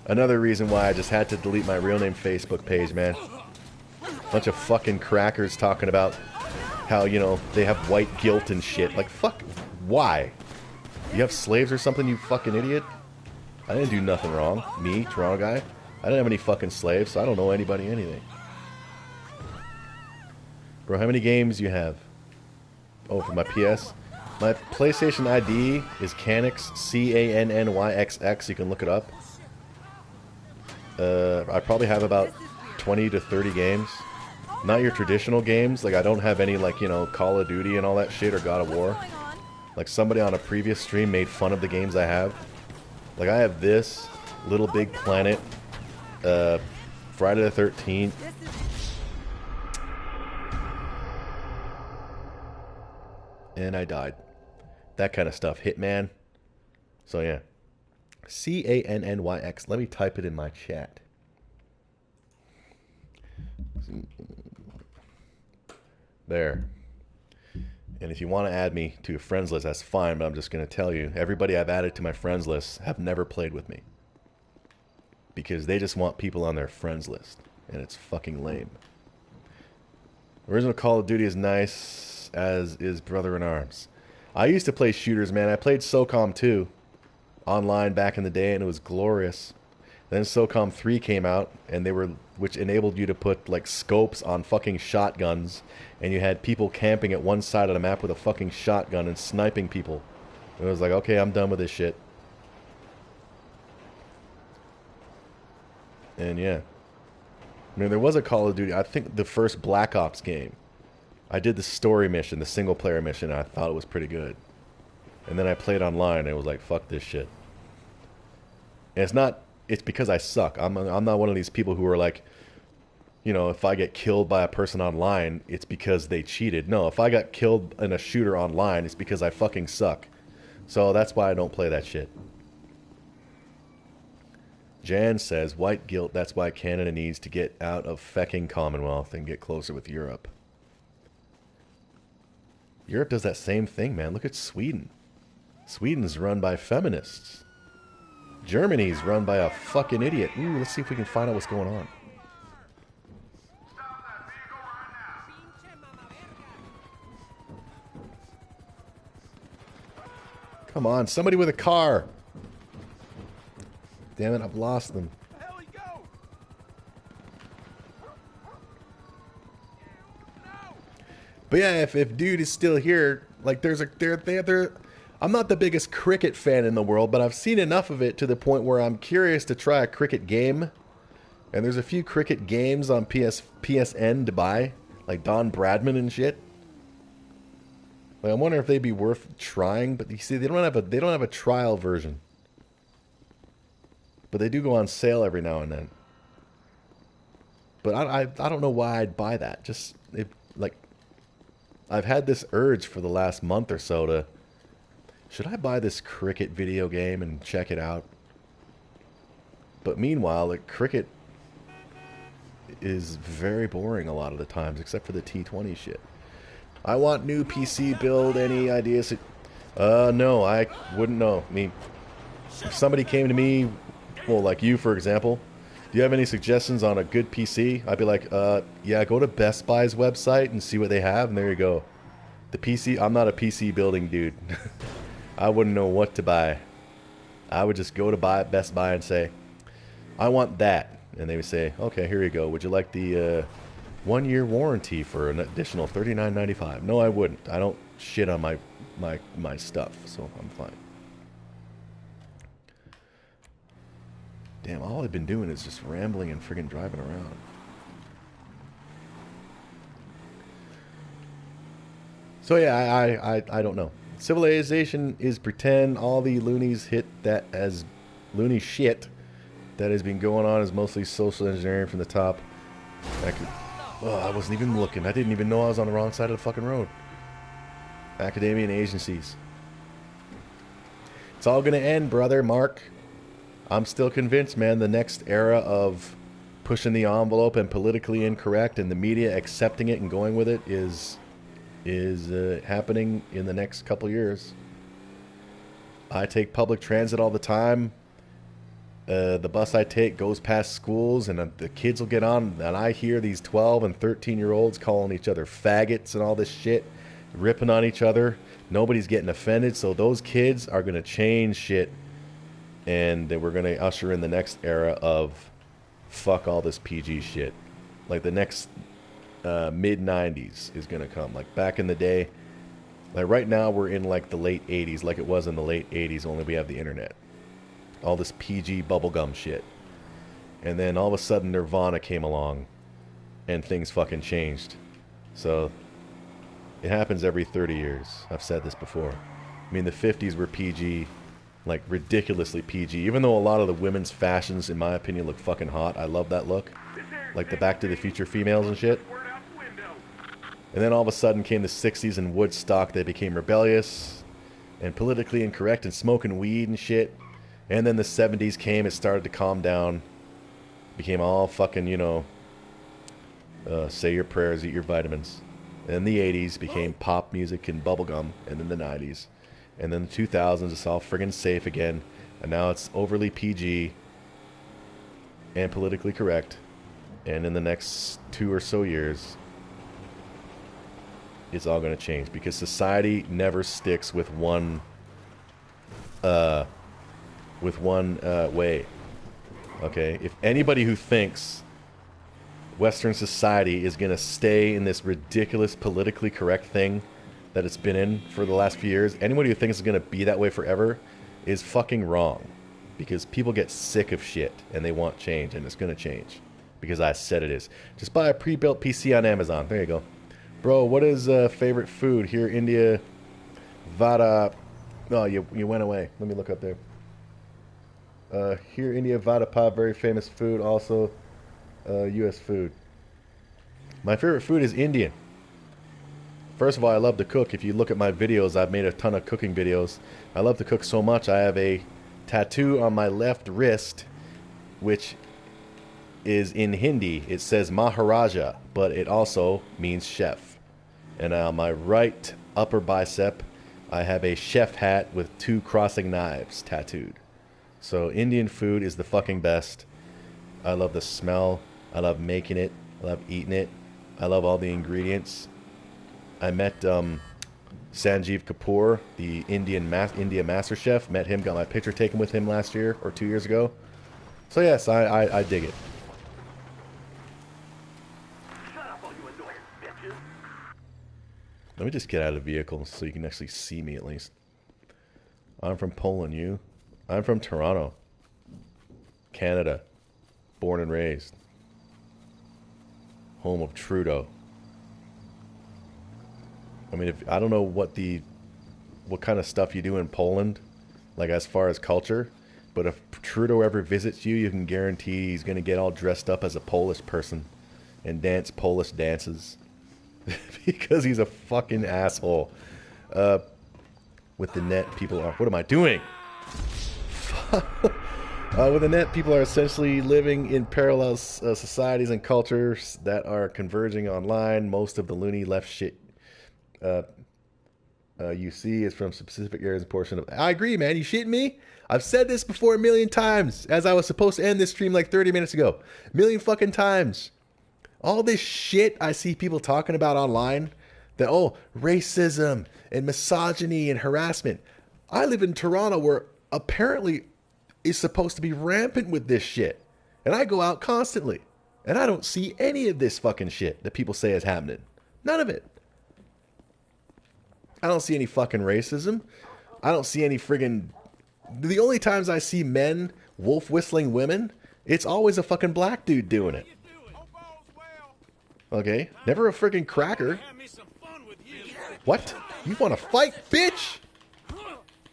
Another reason why I just had to delete my real name Facebook page, man. Bunch of fucking crackers talking about how, you know, they have white guilt and shit. Like, fuck, why? You have slaves or something, you fucking idiot? I didn't do nothing wrong. Me, Toronto guy. I didn't have any fucking slaves, so I don't know anybody anything. Bro, how many games you have? Oh, for my PS? My PlayStation ID is Cannyx, CANNYXX. You can look it up. I probably have about 20 to 30 games. Not your traditional games. Like, I don't have any, like, you know, Call of Duty and all that shit or God of War. Like, somebody on a previous stream made fun of the games I have. Like, I have this, Little Big Planet, Friday the 13th. And I died. That kind of stuff. Hitman. So, yeah. CANNYX. Let me type it in my chat. There. And if you want to add me to your friends list, that's fine, but I'm just going to tell you, everybody I've added to my friends list have never played with me. Because they just want people on their friends list. And it's fucking lame. Original Call of Duty is nice, as is Brother in Arms. I used to play shooters, man. I played SOCOM 2 online back in the day, and it was glorious. Then SOCOM 3 came out, and which enabled you to put like scopes on fucking shotguns, and you had people camping at one side of the map with a fucking shotgun and sniping people. It was like, okay, I'm done with this shit. And yeah. I mean, there was a Call of Duty, I think the first Black Ops game. I did the story mission, the single player mission, and I thought it was pretty good. And then I played online, and it was like, fuck this shit. And it's because I suck. I'm not one of these people who are like, you know, if I get killed by a person online, it's because they cheated. No, if I got killed in a shooter online, it's because I fucking suck. So that's why I don't play that shit. Jan says, white guilt, that's why Canada needs to get out of fecking Commonwealth and get closer with Europe. Europe does that same thing, man. Look at Sweden. Sweden's run by feminists. Germany's run by a fucking idiot. Ooh, let's see if we can find out what's going on. Come on, somebody with a car. Damn it, I've lost them. But yeah, if dude is still here, like I'm not the biggest cricket fan in the world, but I've seen enough of it to the point where I'm curious to try a cricket game. And there's a few cricket games on PSN to buy, like Don Bradman and shit. Like, I wonder if they'd be worth trying, but you see, they don't have a trial version. But they do go on sale every now and then. But I don't know why I'd buy that. Just like, I've had this urge for the last month or so to, should I buy this cricket video game and check it out? But meanwhile, like, cricket is very boring a lot of the times, except for the T20 shit. I want new PC build. Any ideas? No, I wouldn't know. I mean, if somebody came to me, well, like you, for example, do you have any suggestions on a good PC? I'd be like, yeah, go to Best Buy's website and see what they have, and there you go. The PC, I'm not a PC building dude. I wouldn't know what to buy. I would just go to Best Buy and say, I want that. And they would say, okay, here you go. Would you like the 1-year warranty for an additional $39.95? No, I wouldn't. I don't shit on my stuff, so I'm fine. Damn, all I've been doing is just rambling and friggin' driving around. So yeah, I don't know. Civilization is pretend. All the loonies hit that as loony shit that has been going on is mostly social engineering from the top. I wasn't even looking. I didn't even know I was on the wrong side of the fucking road. Academia and agencies. It's all gonna end, brother, Mark. I'm still convinced, man, the next era of pushing the envelope and politically incorrect and the media accepting it and going with it is happening in the next couple years. I take public transit all the time. The bus I take goes past schools, and the kids will get on, and I hear these 12 and 13-year-olds calling each other faggots and all this shit, ripping on each other. Nobody's getting offended, so those kids are going to change shit, and then we're going to usher in the next era of fuck all this PG shit. Like the next mid-90s is going to come. Like back in the day, Like right now we're in like the late 80s, like it was in the late 80s, only we have the internet. All this PG bubblegum shit. And then all of a sudden Nirvana came along and things fucking changed. So it happens every 30 years. I've said this before. I mean, the 50s were PG, like ridiculously PG. Even though a lot of the women's fashions, in my opinion, look fucking hot. I love that look. Like the Back to the Future females and shit. And then all of a sudden came the 60s and Woodstock. They became rebellious and politically incorrect and smoking weed and shit. And then the 70s came. It started to calm down. Became all fucking, you know, say your prayers, eat your vitamins. And then the 80s became pop music and bubblegum. And then the 90s. And then the 2000s, it's all friggin' safe again. And now it's overly PG and politically correct. And in the next 2 or so years, it's all going to change. Because society never sticks with one way. Okay? If anybody who thinks Western society is going to stay in this ridiculous politically correct thing that it's been in for the last few years, anybody who thinks it's going to be that way forever is fucking wrong. Because people get sick of shit and they want change, and it's going to change. Because I said it is. Just buy a pre-built PC on Amazon. There you go. Bro, what is favorite food? Here, India, Vada. No, you went away. Let me look up there. Here, India, Vada Pav, very famous food. Also, U.S. food. My favorite food is Indian. First of all, I love to cook. If you look at my videos, I've made a ton of cooking videos. I love to cook so much. I have a tattoo on my left wrist, which is in Hindi. It says Maharaja, but it also means chef. And on my right upper bicep, I have a chef hat with 2 crossing knives tattooed. So Indian food is the fucking best. I love the smell. I love making it. I love eating it. I love all the ingredients. I met Sanjeev Kapoor, the India master chef. Met him, got my picture taken with him last year or 2 years ago. So yes, I dig it. Let me just get out of the vehicle so you can actually see me at least. I'm from Poland, you? I'm from Toronto, Canada. Born and raised. Home of Trudeau. I mean, I don't know what kind of stuff you do in Poland, like as far as culture, but if Trudeau ever visits you, you can guarantee he's going to get all dressed up as a Polish person and dance Polish dances. Because he's a fucking asshole. With the net, people are... What am I doing? With the net, people are essentially living in parallel societies and cultures that are converging online. Most of the loony left shit you see is from specific areas and portion of... I agree, man. You shitting me? I've said this before a million times, as I was supposed to end this stream like 30 minutes ago. A million fucking times. All this shit I see people talking about online, that, oh, racism and misogyny and harassment. I live in Toronto, where apparently is supposed to be rampant with this shit. And I go out constantly. And I don't see any of this fucking shit that people say is happening. None of it. I don't see any fucking racism. I don't see any friggin... The only times I see men wolf whistling women, it's always a fucking black dude doing it. Okay? Never a friggin' cracker. What? You want to fight, bitch?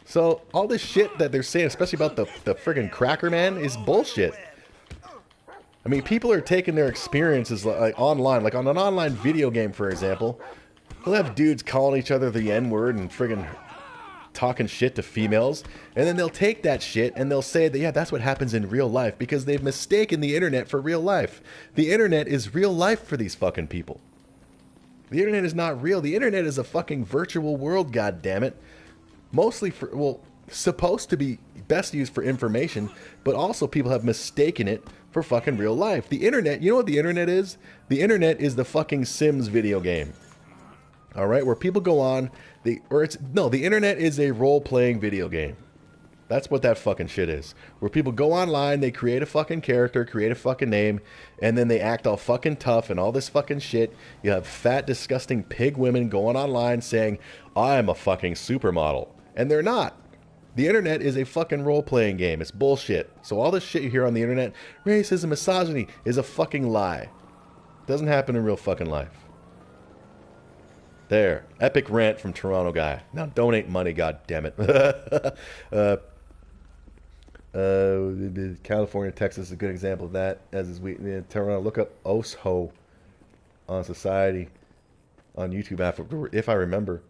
So, all this shit that they're saying, especially about the friggin' cracker man, is bullshit. I mean, people are taking their experiences like online, like on an online video game, for example. They'll have dudes calling each other the N-word and friggin' talking shit to females, and then they'll take that shit and they'll say that, yeah, that's what happens in real life, because they've mistaken the internet for real life. The internet is real life for these fucking people. The internet is not real. The internet is a fucking virtual world, goddammit. Mostly for, well, supposed to be best used for information, but also people have mistaken it for fucking real life. The internet, you know what the internet is? The internet is the fucking Sims video game. All right, where people go on, the internet is a role-playing video game. That's what that fucking shit is. Where people go online, they create a fucking character, create a fucking name, and then they act all fucking tough and all this fucking shit. You have fat, disgusting pig women going online saying, I'm a fucking supermodel. And they're not. The internet is a fucking role-playing game. It's bullshit. So all this shit you hear on the internet, racism, misogyny, is a fucking lie. It doesn't happen in real fucking life. There. Epic rant from Toronto guy. Now donate money, goddammit. California, Texas is a good example of that. As is Toronto, look up Osho on Society on YouTube if I remember.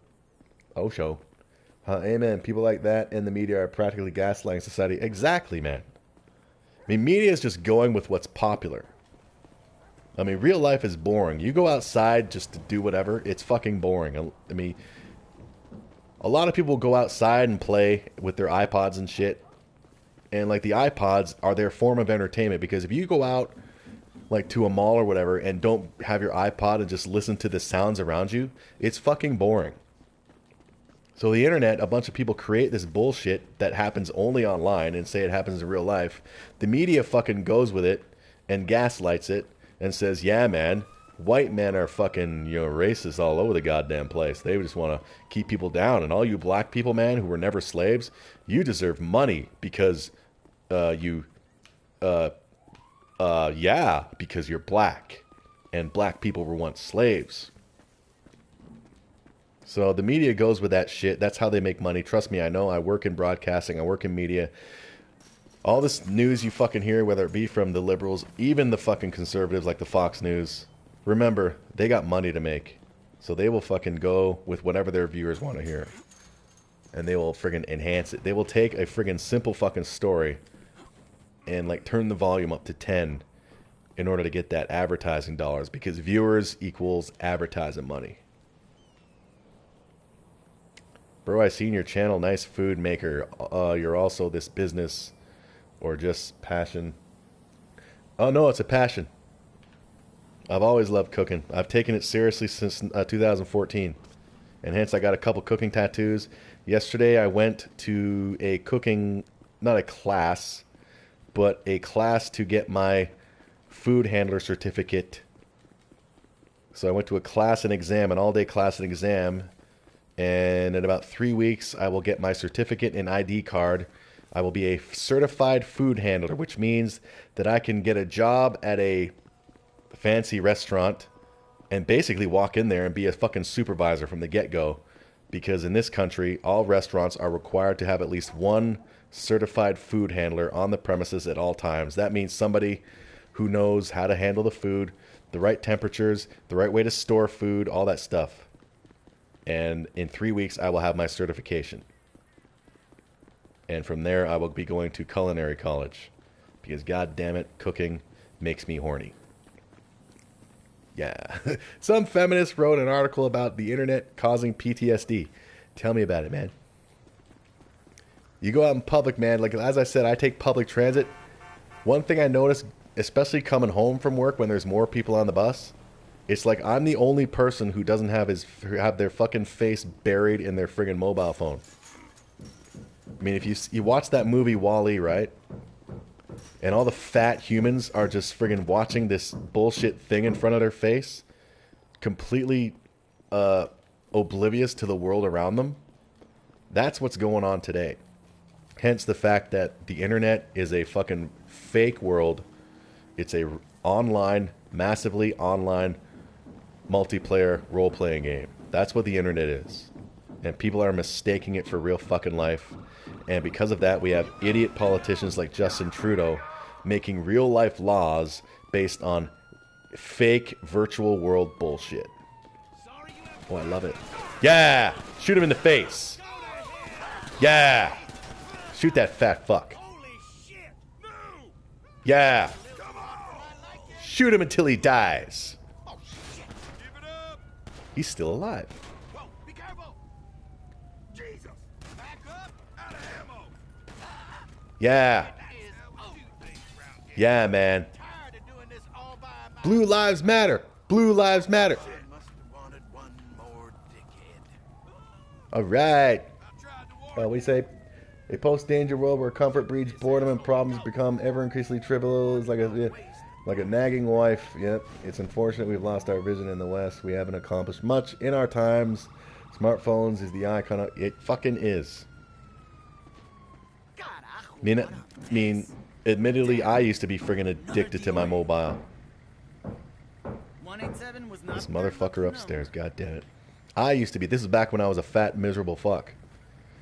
Osho. Amen. People like that and the media are practically gaslighting society. Exactly, man. I mean, media is just going with what's popular. I mean, real life is boring. You go outside just to do whatever, it's fucking boring. I mean, a lot of people go outside and play with their iPods and shit. And, like, the iPods are their form of entertainment. Because if you go out, like, to a mall or whatever and don't have your iPod and just listen to the sounds around you, it's fucking boring. So the internet, a bunch of people create this bullshit that happens only online and say it happens in real life. The media fucking goes with it and gaslights it and says, yeah, man, white men are fucking, racist all over the goddamn place. They just want to keep people down. And all you black people, man, who were never slaves, you deserve money because because you're black. And black people were once slaves. So the media goes with that shit. That's how they make money. Trust me, I know. I work in broadcasting. I work in media. All this news you fucking hear, whether it be from the liberals, even the fucking conservatives like the Fox News, remember, they got money to make. So they will fucking go with whatever their viewers want to hear. And they will friggin' enhance it. They will take a friggin' simple fucking story and, like, turn the volume up to 10 in order to get that advertising dollars. Because viewers equals advertising money. Bro, I seen your channel. Nice food maker. You're also this business or just passion. Oh, no, it's a passion. I've always loved cooking. I've taken it seriously since 2014. And hence I got a couple cooking tattoos. Yesterday I went to a cooking, not a class, but a class to get my food handler certificate. So I went to a class and exam, an all-day class and exam. And in about 3 weeks, I will get my certificate and ID card. I will be a certified food handler, which means that I can get a job at a fancy restaurant and basically walk in there and be a fucking supervisor from the get-go. Because in this country, all restaurants are required to have at least one certified food handler on the premises at all times. That means somebody who knows how to handle the food, the right temperatures, the right way to store food, all that stuff. And in 3 weeks, I will have my certification. And from there, I will be going to culinary college. Because, god damn it, cooking makes me horny. Yeah. Some feminist wrote an article about the internet causing PTSD. Tell me about it, man. You go out in public, man. Like, as I said, I take public transit. One thing I notice, especially coming home from work when there's more people on the bus, it's like I'm the only person who doesn't have their fucking face buried in their friggin' mobile phone. I mean, if you watch that movie WALL-E, right? And all the fat humans are just friggin' watching this bullshit thing in front of their face, completely oblivious to the world around them. That's what's going on today. Hence the fact that the internet is a fucking fake world. It's a online, massively online multiplayer role-playing game. That's what the internet is. And people are mistaking it for real fucking life. And because of that, we have idiot politicians like Justin Trudeau making real-life laws based on fake virtual world bullshit. Oh, I love it. Yeah! Shoot him in the face. Yeah! Shoot that fat fuck. Yeah! Shoot him until he dies. He's still alive. Yeah. Yeah, man. Blue lives matter. Blue lives matter. All right. What do you say? A post-danger world where comfort breeds boredom and problems become ever increasingly trivial is like a nagging wife. Yep, it's unfortunate we've lost our vision in the West. We haven't accomplished much in our times. Smartphones is the icon of... It fucking is. I mean, admittedly, I used to be friggin' addicted to my mobile. 187 was not This motherfucker upstairs, god damn it. I used to be. This is back when I was a fat, miserable fuck.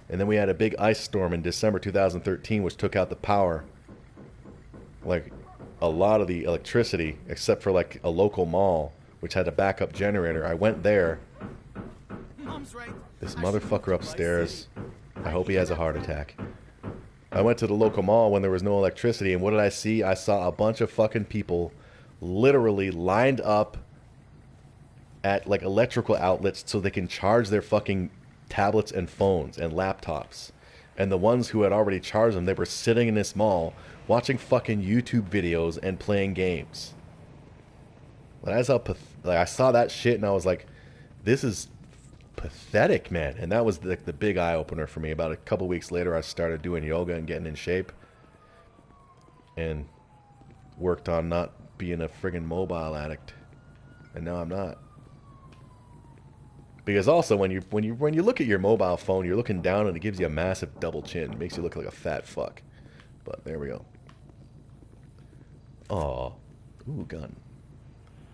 And then we had a big ice storm in December 2013, which took out the power. Like, a lot of the electricity, except for, like, a local mall, which had a backup generator. I went there. Mom's right. This motherfucker upstairs, I hope he has a heart attack. I went to the local mall when there was no electricity, and what did I see? I saw a bunch of fucking people literally lined up at, like, electrical outlets so they can charge their fucking tablets and phones and laptops. And the ones who had already charged them, they were sitting in this mall watching fucking YouTube videos and playing games. That's how like, I saw that shit and I was like, this is pathetic, man. And that was the big eye-opener for me. About a couple weeks later, I started doing yoga and getting in shape. And worked on not being a friggin' mobile addict. And now I'm not. Because also when you look at your mobile phone, you're looking down and it gives you a massive double chin. It makes you look like a fat fuck. But there we go. Aw. Ooh, gun.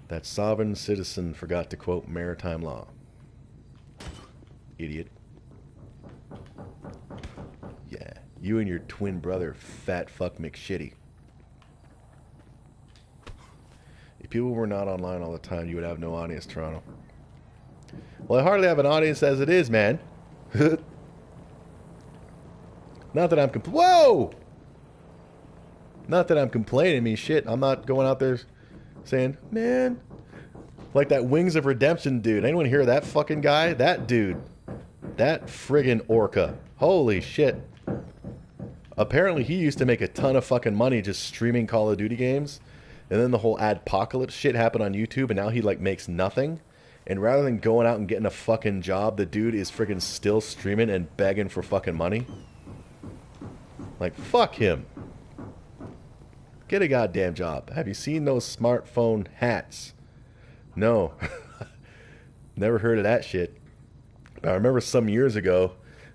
That sovereign citizen forgot to quote maritime law. Idiot. Yeah. You and your twin brother, fat fuck McShitty. If people were not online all the time, you would have no audience, Toronto. Well, I hardly have an audience as it is, man. Not that I'm whoa! Not that I'm complaining. I mean, shit, I'm not going out there saying, man, like that Wings of Redemption dude. Anyone hear that fucking guy? That dude. That friggin' orca. Holy shit. Apparently he used to make a ton of fucking money just streaming Call of Duty games. And then the whole adpocalypse shit happened on YouTube and now he like makes nothing. And rather than going out and getting a fucking job, the dude is friggin' still streaming and begging for fucking money. Like, fuck him. Get a goddamn job. Have you seen those smartphone hats? No. Never heard of that shit. But I remember some years ago,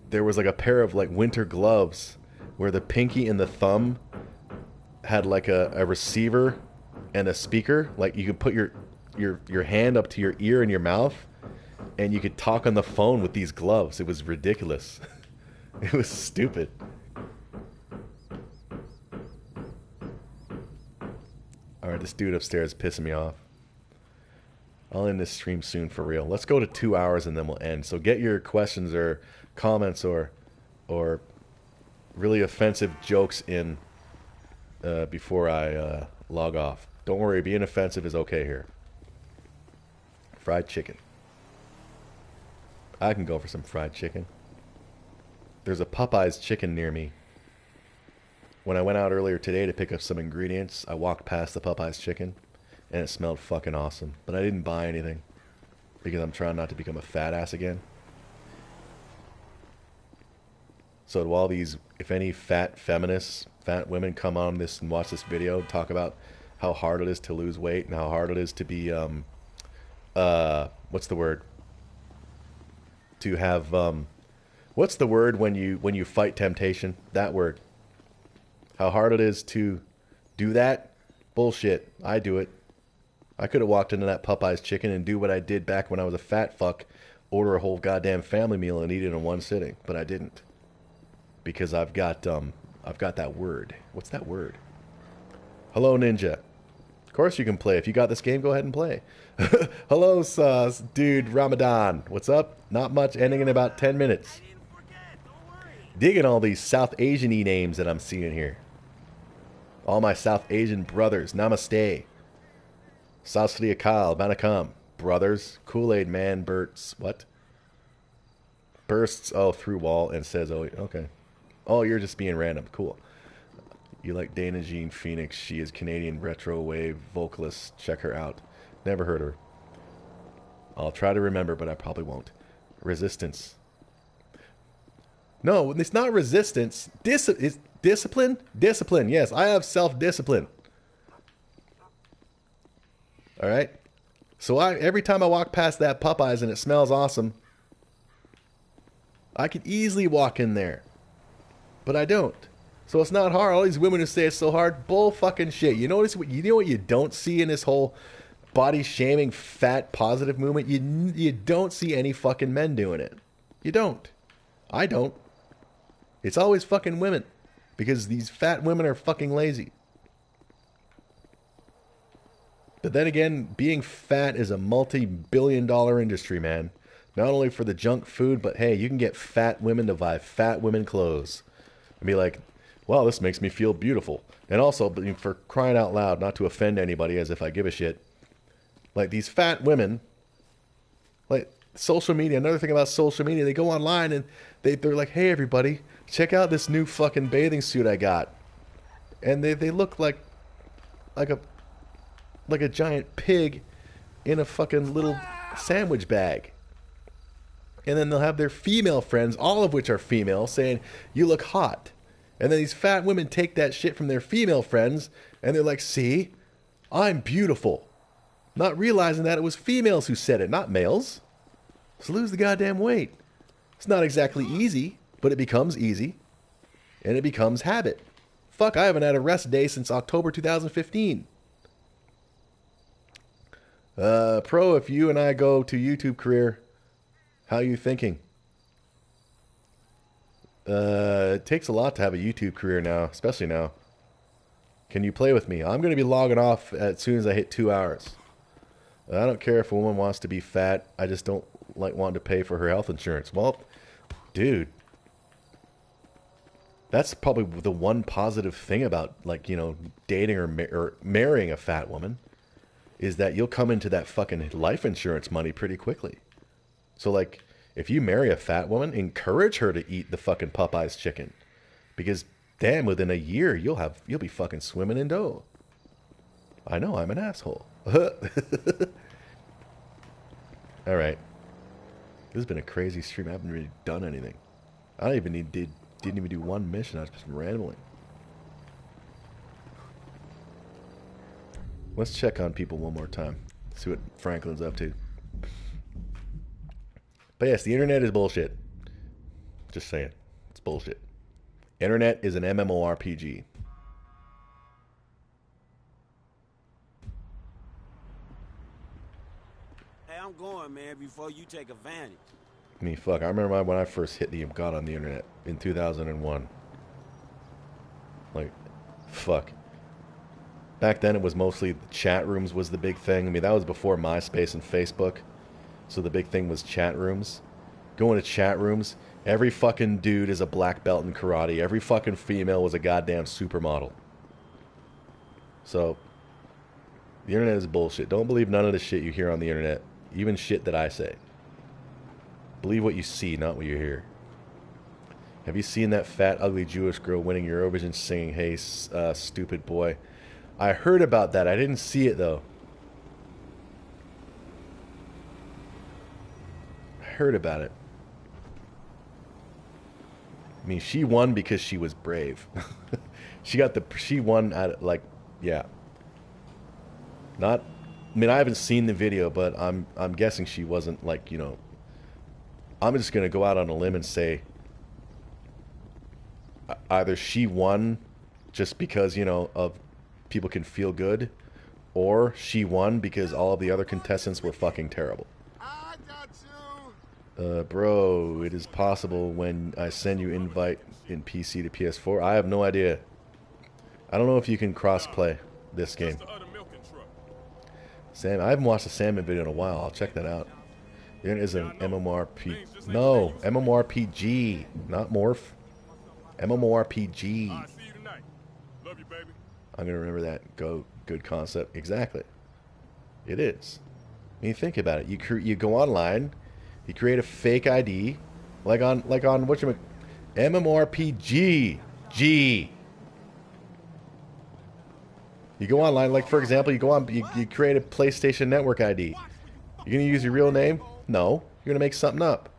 there was like a pair of like winter gloves where the pinky and the thumb had like a receiver and a speaker. Like you could put your hand up to your ear and your mouth and you could talk on the phone with these gloves. It was ridiculous. It was stupid. Alright, this dude upstairs is pissing me off. I'll end this stream soon for real. Let's go to 2 hours and then we'll end. So get your questions or comments or really offensive jokes in before I log off. Don't worry, being offensive is okay here. Fried chicken. I can go for some fried chicken. There's a Popeyes chicken near me. When I went out earlier today to pick up some ingredients, I walked past the Popeyes chicken, and it smelled fucking awesome. But I didn't buy anything, because I'm trying not to become a fat ass again. So to all these, if any fat feminists, fat women come on this and watch this video, talk about how hard it is to lose weight and how hard it is to be, what's the word? To have, what's the word when you fight temptation? That word. How hard it is to do that? Bullshit. I do it. I could have walked into that Popeyes chicken and do what I did back when I was a fat fuck, order a whole goddamn family meal and eat it in one sitting, but I didn't. Because I've got that word. What's that word? Hello, Ninja. Of course you can play. If you got this game, go ahead and play. Hello, dude, Ramadan. What's up? Not much, ending in about 10 minutes. Digging all these South Asian-y names that I'm seeing here. All my South Asian brothers. Namaste. Sat Sri Akal. Vanakkam. Brothers. Kool-Aid Man. Bursts. What? Bursts. Oh, through wall and says, oh, okay. Oh, you're just being random. Cool. You like Dana Jean Phoenix. She is Canadian retro wave vocalist. Check her out. Never heard her. I'll try to remember, but I probably won't. Resistance. No, it's not resistance. It's discipline. Discipline. Yes, I have self-discipline. All right. So every time I walk past that Popeyes and it smells awesome, I could easily walk in there, but I don't. So it's not hard. All these women who say it's so hard, bull fucking shit. You know what you don't see in this whole body shaming, fat positive movement? You don't see any fucking men doing it. You don't. I don't. It's always fucking women, because these fat women are fucking lazy. But then again, being fat is a multi-billion-dollar industry, man. Not only for the junk food, but hey, you can get fat women to buy fat women clothes and be like, wow, this makes me feel beautiful. And also, for crying out loud, not to offend anybody as if I give a shit, like these fat women, like social media, another thing about social media, they go online and they're like, hey everybody, check out this new fucking bathing suit I got. And they look like a giant pig in a fucking little sandwich bag. And then they'll have their female friends, all of which are female, saying, you look hot. And then these fat women take that shit from their female friends, and they're like, see, I'm beautiful. Not realizing that it was females who said it, not males. So lose the goddamn weight. It's not exactly easy, but it becomes easy. And it becomes habit. Fuck, I haven't had a rest day since October 2015. Pro, if you and I go to YouTube career, how are you thinking? It takes a lot to have a YouTube career now, especially now. Can you play with me? I'm going to be logging off as soon as I hit 2 hours. I don't care if a woman wants to be fat. I just don't like wanting to pay for her health insurance. Well, dude, that's probably the one positive thing about, like, you know, dating or marrying a fat woman, is that you'll come into that fucking life insurance money pretty quickly. So, like, if you marry a fat woman, encourage her to eat the fucking Popeyes chicken. Because, damn, within a year, you'll be fucking swimming in dough. I know, I'm an asshole. Alright. This has been a crazy stream. I haven't really done anything. I didn't even do one mission. I was just rambling. Let's check on people one more time. See what Franklin's up to. But yes, the internet is bullshit. Just saying. It's bullshit. Internet is an MMORPG. Hey, I'm going, man, before you take advantage. I mean, fuck. I remember when I first got on the internet in 2001. Like, fuck. Back then, it was mostly the chat rooms was the big thing. I mean, that was before MySpace and Facebook. So the big thing was chat rooms. Going to chat rooms, every fucking dude is a black belt in karate. Every fucking female was a goddamn supermodel. So, the internet is bullshit. Don't believe none of the shit you hear on the internet. Even shit that I say. Believe what you see, not what you hear. Have you seen that fat, ugly Jewish girl winning Eurovision singing, hey, stupid boy? I heard about that. I didn't see it, though. I heard about it. I mean, she won because she was brave. She won at, like, yeah. Not, I mean, I haven't seen the video, but I'm guessing she wasn't, like, you know, I'm just going to go out on a limb and say either she won just because, you know, of people can feel good, or she won because all of the other contestants were fucking terrible. Bro, it is possible when I send you invite in PC to PS4. I have no idea. I don't know if you can cross-play this game. Sam, I haven't watched a Salmon video in a while. I'll check that out. There is an MMORPG. No, MMORPG, not Morph. MMORPG. I'm going to remember that. Good concept. Exactly. It is. I mean, think about it. You go online, you create a fake ID, like on whatchamacallit, MMORPG. G. You go online, like for example, you create a PlayStation Network ID. You're going to use your real name? No. You're going to make something up.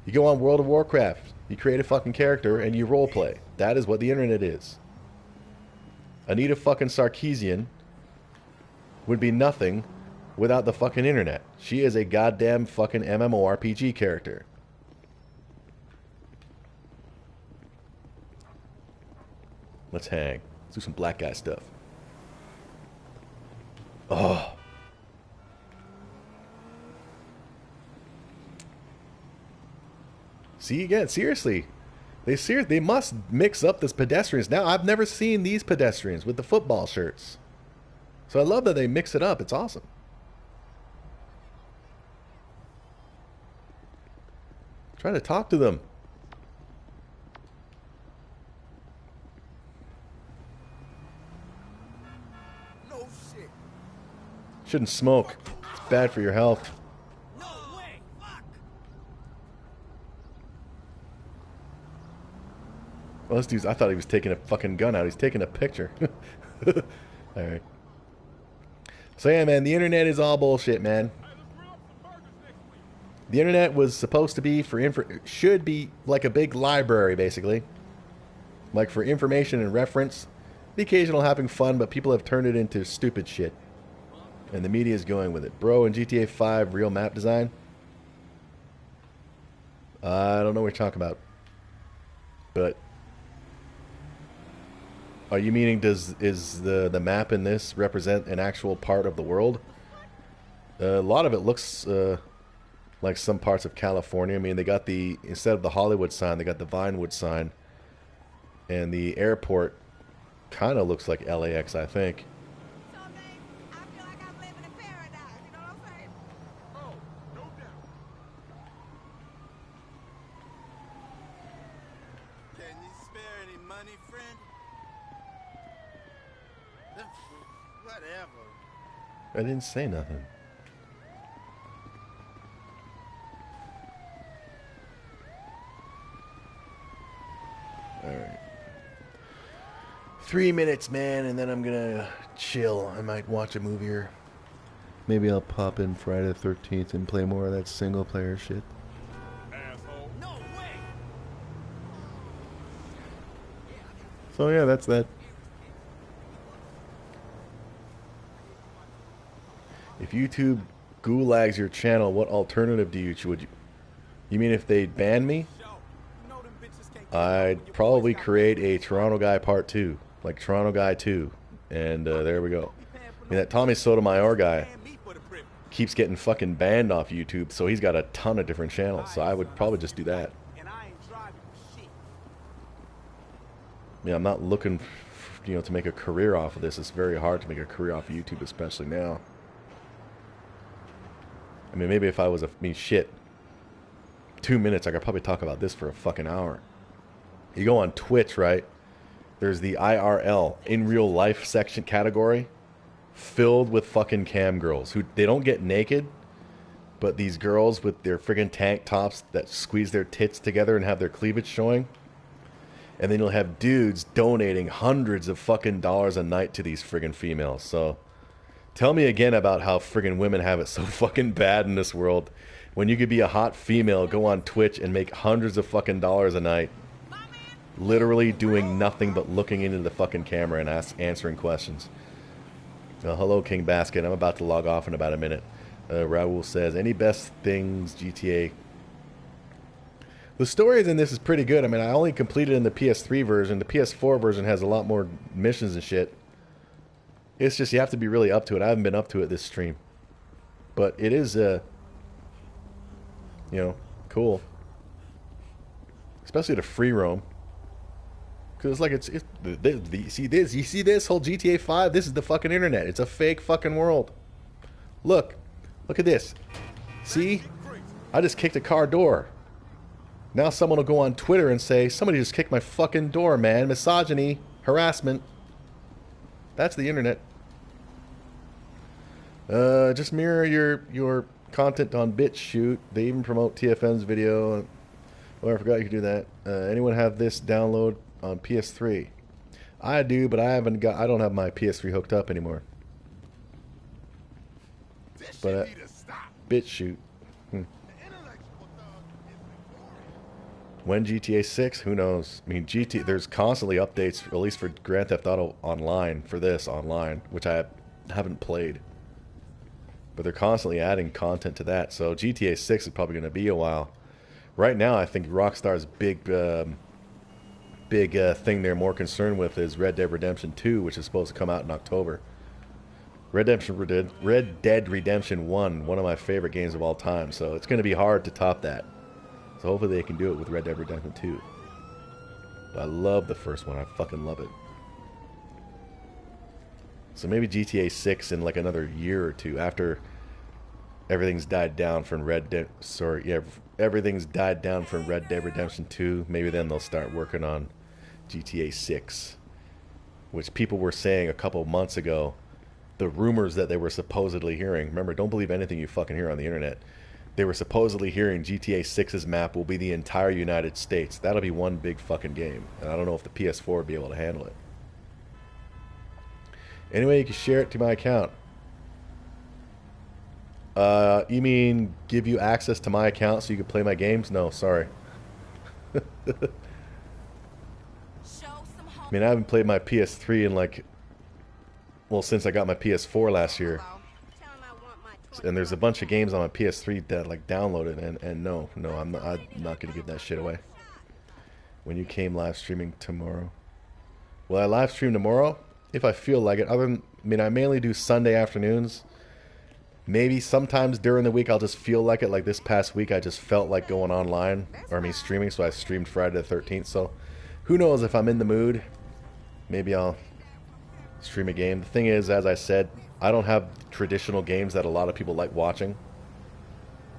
You go on World of Warcraft. You create a fucking character and you role play. That is what the internet is. Anita fucking Sarkeesian would be nothing without the fucking internet. She is a goddamn fucking MMORPG character. Let's hang. Let's do some black guy stuff. Oh. See again, seriously. They must mix up this pedestrians. Now, I've never seen these pedestrians with the football shirts. So I love that they mix it up. It's awesome. Trying to talk to them. No shit. Shouldn't smoke. It's bad for your health. No way. Fuck. Well, this dude's, I thought he was taking a fucking gun out. He's taking a picture. Alright. So yeah, man, the internet is all bullshit, man. The internet was supposed to be for should be like a big library, basically. Like for information and reference. The occasional having fun, but people have turned it into stupid shit. And the media is going with it. Bro, in GTA 5, real map design? I don't know what you're talking about. But are you meaning is the map in this represent an actual part of the world? A lot of it looks like some parts of California. I mean, they got instead of the Hollywood sign, they got the Vinewood sign. And the airport kind of looks like LAX, I think. I didn't say nothing. Alright. 3 minutes, man, and then I'm gonna chill. I might watch a movie or maybe I'll pop in Friday the 13th and play more of that single player shit. Asshole. No way. So yeah, that's that. If YouTube gulags your channel, what alternative do you mean if they ban me? I'd probably create a Toronto Guy Part 2, like Toronto Guy 2, and there we go. I mean, that Tommy Sotomayor guy keeps getting fucking banned off YouTube, so he's got a ton of different channels, so I would probably just do that. Yeah, I'm not looking, to make a career off of this. It's very hard to make a career off of YouTube, especially now. I mean, maybe if I was shit. 2 minutes, I could probably talk about this for a fucking hour. You go on Twitch, right? There's the IRL, in real life section category, filled with fucking cam girls who they don't get naked, but these girls with their friggin' tank tops that squeeze their tits together and have their cleavage showing. And then you'll have dudes donating hundreds of fucking dollars a night to these friggin' females. So tell me again about how friggin' women have it so fucking bad in this world. When you could be a hot female, go on Twitch and make hundreds of fucking dollars a night. Literally doing nothing but looking into the fucking camera and answering questions. Hello, King Basket. I'm about to log off in about a minute. Raul says, any best things GTA? The stories in this is pretty good. I mean, I only completed in the PS3 version. The PS4 version has a lot more missions and shit. It's just you have to be really up to it. I haven't been up to it this stream. But it is, cool. Especially the free roam. Because like you see this whole GTA 5? This is the fucking internet. It's a fake fucking world. Look at this. See? I just kicked a car door. Now someone will go on Twitter and say, somebody just kicked my fucking door, man. Misogyny, harassment. That's the internet. Just mirror your content on BitChute. They even promote TFM's video. Oh, I forgot you could do that. Anyone have this download on PS3? I do, but I don't have my PS3 hooked up anymore. But BitChute. When GTA 6? Who knows? I mean, there's constantly updates, at least for Grand Theft Auto Online, for this online, which I haven't played. But they're constantly adding content to that, so GTA 6 is probably going to be a while. Right now, I think Rockstar's big thing they're more concerned with is Red Dead Redemption 2, which is supposed to come out in October. Red Dead Redemption 1, one of my favorite games of all time, so it's going to be hard to top that. So hopefully they can do it with Red Dead Redemption 2. But I love the first one. I fucking love it. So maybe GTA 6 in like another year or two after everything's died down from everything's died down from Red Dead Redemption 2. Maybe then they'll start working on GTA 6, which people were saying a couple months ago. The rumors that they were supposedly hearing. Remember, don't believe anything you fucking hear on the internet. They were supposedly hearing GTA 6's map will be the entire United States. That'll be one big fucking game. And I don't know if the PS4 would be able to handle it. Anyway, you can share it to my account. You mean give you access to my account so you can play my games? No, sorry. I mean, I haven't played my PS3 in like... Well, since I got my PS4 last year. And there's a bunch of games on my PS3 that like downloaded, and no, I'm not gonna give that shit away. When you came live streaming tomorrow, will I live stream tomorrow if I feel like it? I mean, I mainly do Sunday afternoons. Maybe sometimes during the week I'll just feel like it. Like this past week, I just felt like going online, or I mean streaming, so I streamed Friday the 13th. So who knows if I'm in the mood? Maybe I'll stream a game. The thing is, as I said, I don't have traditional games that a lot of people like watching.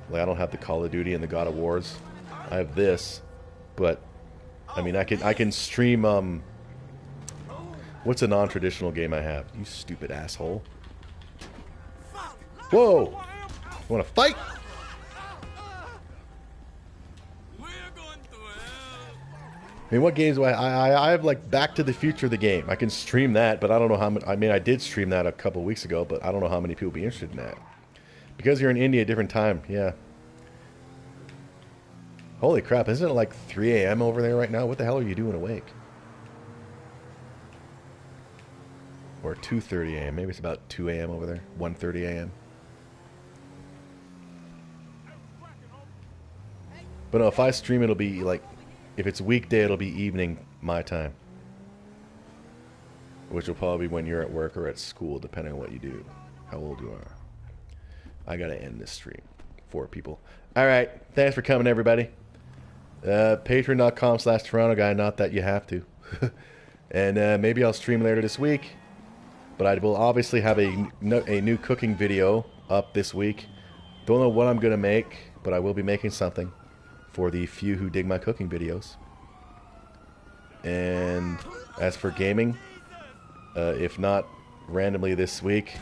Like I don't have the Call of Duty and the God of Wars. I have this, but I mean I can stream what's a non-traditional game I have? You stupid asshole. Whoa! You wanna fight? I mean, what games do I have like Back to the Future the game. I can stream that, but I don't know how much. I mean, I did stream that a couple weeks ago, but I don't know how many people will be interested in that. Because you're in India, different time, yeah. Holy crap, isn't it like 3 a.m. over there right now? What the hell are you doing awake? Or 2:30 a.m. Maybe it's about 2 a.m. over there. 1:30 a.m. But no, if I stream, it'll be like... If it's weekday, it'll be evening my time. Which will probably be when you're at work or at school, depending on what you do. How old you are. I gotta end this stream. 4 people. Alright, thanks for coming, everybody. Patreon.com/Toronto Guy, not that you have to. And maybe I'll stream later this week. But I will obviously have a new cooking video up this week. Don't know what I'm gonna make, but I will be making something for the few who dig my cooking videos. And as for gaming, if not randomly this week,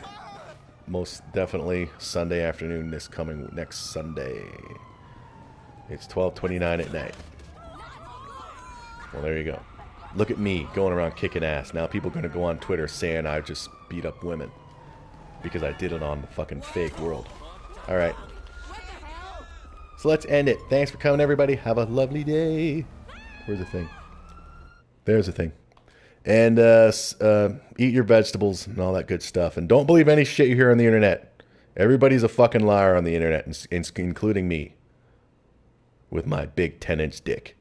most definitely Sunday afternoon, next Sunday. It's 12:29 at night. Well, there you go. Look at me going around kicking ass. Now people are going to go on Twitter saying I just beat up women because I did it on the fucking fake world. Alright. So let's end it. Thanks for coming, everybody. Have a lovely day. Where's the thing? There's the thing. And eat your vegetables and all that good stuff. And don't believe any shit you hear on the internet. Everybody's a fucking liar on the internet, including me. With my big 10-inch dick.